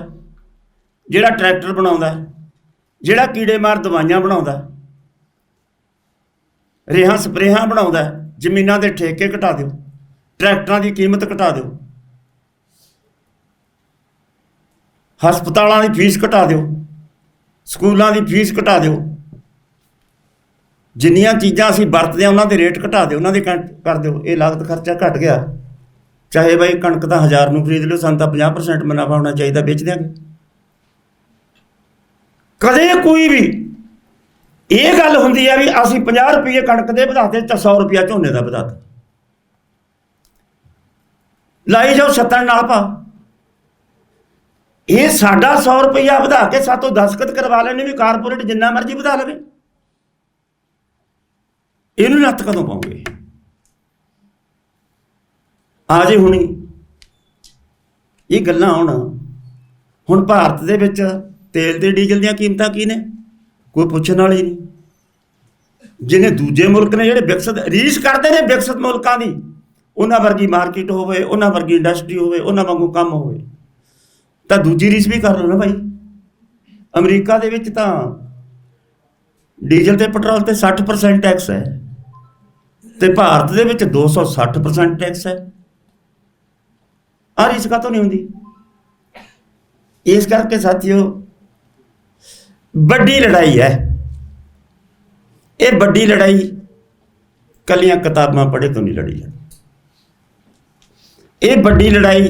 ਜਿਹੜਾ ਟਰੈਕਟਰ ਬਣਾਉਂਦਾ, ਜਿਹੜਾ ਕੀੜੇ ਮਾਰ ਦਵਾਈਆਂ ਬਣਾਉਂਦਾ, ਰੇਹਾਂ ਸਪਰੇਹਾਂ ਬਣਾਉਂਦਾ, ਜ਼ਮੀਨਾਂ ਦੇ ਠੇਕੇ ਘਟਾ ਦਿਓ, ਟਰੈਕਟਰਾਂ ਦੀ ਕੀਮਤ ਘਟਾ ਦਿਓ, ਹਸਪਤਾਲਾਂ ਦੀ ਫੀਸ ਘਟਾ ਦਿਓ, ਸਕੂਲਾਂ ਦੀ ਫੀਸ ਘਟਾ ਦਿਓ। ਜਿੰਨੀਆਂ ਚੀਜ਼ਾਂ ਅਸੀਂ ਵਰਤਦੇ ਹਾਂ ਉਹਨਾਂ ਦੇ ਰੇਟ ਘਟਾ ਦਿਓ, ਉਹਨਾਂ ਦੇ ਕਰ ਦਿਓ। ਇਹ ਲਾਗਤ ਖਰਚਾ ਘਟ ਗਿਆ। ਚਾਹੇ ਬਾਈ ਕਣਕ ਤਾਂ 1000 ਨੂੰ ਖਰੀਦ ਲਿਓ, ਸਾਨੂੰ ਤਾਂ 50% ਮੁਨਾਫਾ ਹੋਣਾ ਚਾਹੀਦਾ, ਵੇਚ ਦਿਆਂਗੇ। ਕਦੇ ਕੋਈ ਵੀ ਇਹ ਗੱਲ ਹੁੰਦੀ ਹੈ ਵੀ ਅਸੀਂ 50 ਰੁਪਏ ਕਣਕ ਦੇ ਵਧਾਤੇ ਤਾਂ 100 ਰੁਪਇਆ ਝੋਨੇ ਦਾ ਵਧਾਤਾ, ਲਾਈ ਜਾਓ 70 ਨਾਲ ਪਾ। ਇਹ ਸਾਡਾ 100 ਰੁਪਇਆ ਵਧਾ ਕੇ ਸਾਤੋਂ ਦਸਤਖਤ ਕਰਵਾ ਲੈਣੇ ਵੀ ਕਾਰਪੋਰੇਟ ਜਿੰਨਾ ਮਰਜ਼ੀ ਵਧਾ ਲਵੇ। ਇਹਨੂੰ ਨੱਥ ਕਦੋਂ ਪਾਉਂਗੇ? ਆ ਜੇ ਹੁਣੀ ਇਹ ਗੱਲਾਂ ਆਉਣ। ਹੁਣ ਭਾਰਤ ਦੇ ਵਿੱਚ ਤੇਲ ਤੇ ਡੀਜ਼ਲ ਦੀਆਂ ਕੀਮਤਾਂ ਕੀ ਨੇ? ਕੋਈ ਪੁੱਛਣ ਵਾਲੀ ਨਹੀਂ। ਜਿਹਨੇ ਦੂਜੇ ਮੁਲਕ ਨੇ ਜਿਹੜੇ ਵਿਕਸਿਤ ਰੀਸ ਕਰਦੇ ਨੇ ਵਿਕਸਿਤ ਮੁਲਕਾਂ ਦੀ, ਉਹਨਾਂ ਵਰਗੀ ਮਾਰਕੀਟ ਹੋਵੇ, ਉਹਨਾਂ ਵਰਗੀ ਇੰਡਸਟਰੀ ਹੋਵੇ, ਉਹਨਾਂ ਵਾਂਗੂ ਕੰਮ ਹੋਵੇ, ਤਾਂ ਦੂਜੀ ਰੀਸ ਵੀ ਕਰ ਲਓ ਨਾ ਭਾਈ। ਅਮਰੀਕਾ ਦੇ ਵਿੱਚ ਤਾਂ ਡੀਜ਼ਲ ਤੇ ਪੈਟਰੋਲ ਤੇ 60% ਟੈਕਸ ਹੈ ਤੇ ਭਾਰਤ ਦੇ ਵਿੱਚ 260% ਟੈਕਸ ਹੈ। ਆਹ ਰੀਸ ਕਾਹਤੋਂ ਨਹੀਂ ਹੁੰਦੀ? ਇਸ ਕਰਕੇ ਸਾਥੀਓ, ਵੱਡੀ ਲੜਾਈ ਹੈ ਇਹ। ਵੱਡੀ ਲੜਾਈ ਕੱਲੀਆਂ ਕਿਤਾਬਾਂ ਪੜ੍ਹੇ ਤੋਂ ਨਹੀਂ ਲੜੀ ਜਾਂਦੀ। ਇਹ ਵੱਡੀ ਲੜਾਈ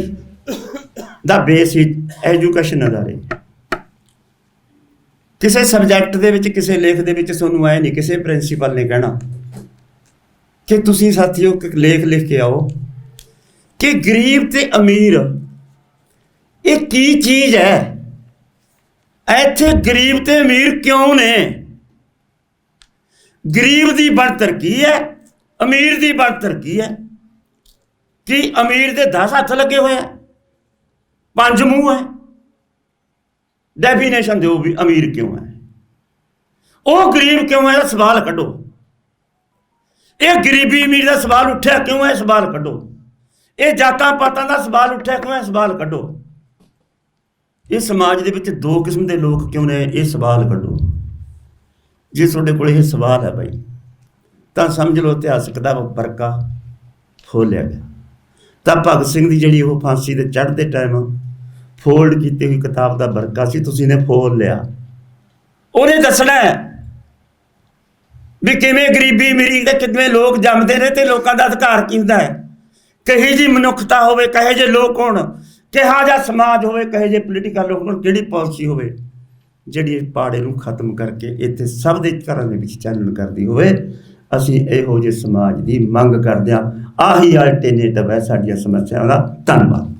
ਦਾ ਬੇਸ ਹੀ ਐਜੂਕੇਸ਼ਨ ਅਦਾਰੇ। ਕਿਸੇ ਸਬਜੈਕਟ ਦੇ ਵਿੱਚ, ਕਿਸੇ ਲੇਖ ਦੇ ਵਿੱਚ ਤੁਹਾਨੂੰ ਆਏ ਨਹੀਂ ਕਿਸੇ ਪ੍ਰਿੰਸੀਪਲ ਨੇ ਕਹਿਣਾ ਕਿ ਤੁਸੀਂ ਸਾਥੀਓ ਇੱਕ ਲੇਖ ਲਿਖ ਕੇ ਆਓ ਕਿ ਗਰੀਬ ਤੇ ਅਮੀਰ ਇਹ ਕੀ ਚੀਜ਼ ਹੈ, ਇੱਥੇ ਗਰੀਬ ਤੇ ਅਮੀਰ ਕਿਉਂ ਨੇ, ਗਰੀਬ ਦੀ ਬਣਤਰ ਕੀ ਹੈ, ਅਮੀਰ ਦੀ ਬਣਤਰ ਕੀ ਹੈ, ਕਿ ਅਮੀਰ ਦੇ 10 ਹੱਥ ਲੱਗੇ ਹੋਏ ਆ, 5 ਮੂੰਹ ਹੈ। ਡੈਫੀਨੇਸ਼ਨ ਦਿਓ ਵੀ ਅਮੀਰ ਕਿਉਂ ਹੈ, ਉਹ ਗਰੀਬ ਕਿਉਂ ਹੈ, ਸਵਾਲ ਕੱਢੋ। ਇਹ ਗਰੀਬੀ ਅਮੀਰ ਦਾ ਸਵਾਲ ਉੱਠਿਆ ਕਿਉਂ ਹੈ, ਸਵਾਲ ਕੱਢੋ। ਇਹ ਜਾਤਾਂ ਪਾਤਾਂ ਦਾ ਸਵਾਲ ਉੱਠਿਆ ਕਿਉਂ ਹੈ, ਸਵਾਲ ਕੱਢੋ। ਇਹ ਸਮਾਜ ਦੇ ਵਿੱਚ 2 ਕਿਸਮ ਦੇ ਲੋਕ ਕਿਉਂ ਨੇ, ਇਹ ਸਵਾਲ ਕੱਢੋ। ਜੇ ਤੁਹਾਡੇ ਕੋਲ ਇਹ ਸਵਾਲ ਹੈ ਬਾਈ, ਤਾਂ ਸਮਝ ਲਓ ਇਤਿਹਾਸਕ ਦਾ ਵਰਕਾ ਫੋਲਿਆ ਗਿਆ। ਤਾਂ ਭਗਤ ਸਿੰਘ ਦੀ ਜਿਹੜੀ ਉਹ ਫਾਂਸੀ ਦੇ ਚੜ੍ਹਦੇ ਟਾਈਮ ਫੋਲਡ ਕੀਤੀ ਹੋਈ ਕਿਤਾਬ ਦਾ ਵਰਕਾ ਸੀ, ਤੁਸੀਂ ਨੇ ਫੋਲ ਲਿਆ। ਉਹਨੇ ਦੱਸਣਾ ਵੀ ਕਿਵੇਂ ਗਰੀਬੀ ਅਮੀਰੀ ਦੇ ਕਿਵੇਂ ਲੋਕ ਜੰਮਦੇ ਨੇ ਤੇ ਲੋਕਾਂ ਦਾ ਅਧਿਕਾਰ ਕੀ ਹੁੰਦਾ ਹੈ, ਕਹੀ ਜਿਹੀ ਮਨੁੱਖਤਾ ਹੋਵੇ, ਕਹੇ ਜਿਹੇ ਲੋਕ ਹੋਣ, ਕਿਹਾ ਜਿਹਾ ਸਮਾਜ ਹੋਵੇ, ਕਹੇ ਜਿਹੇ ਪੋਲੀਟੀਕਲ ਲੋਕ ਹੋਣ, ਕਿਹੜੀ ਪਾਲਿਸੀ ਹੋਵੇ ਜਿਹੜੀ ਪਾੜੇ ਨੂੰ ਖਤਮ ਕਰਕੇ ਇੱਥੇ ਸਭ ਦੇ ਘਰਾਂ ਦੇ ਵਿੱਚ ਚਾਨਣ ਕਰਦੀ ਹੋਵੇ। ਅਸੀਂ ਇਹੋ ਜਿਹੇ ਸਮਾਜ ਦੀ ਮੰਗ ਕਰਦੇ ਹਾਂ। ਆਹੀ ਅਲਟਰਨੇਟਿਵ ਹੈ ਸਾਡੀਆਂ ਸਮੱਸਿਆਵਾਂ ਦਾ। ਧੰਨਵਾਦ।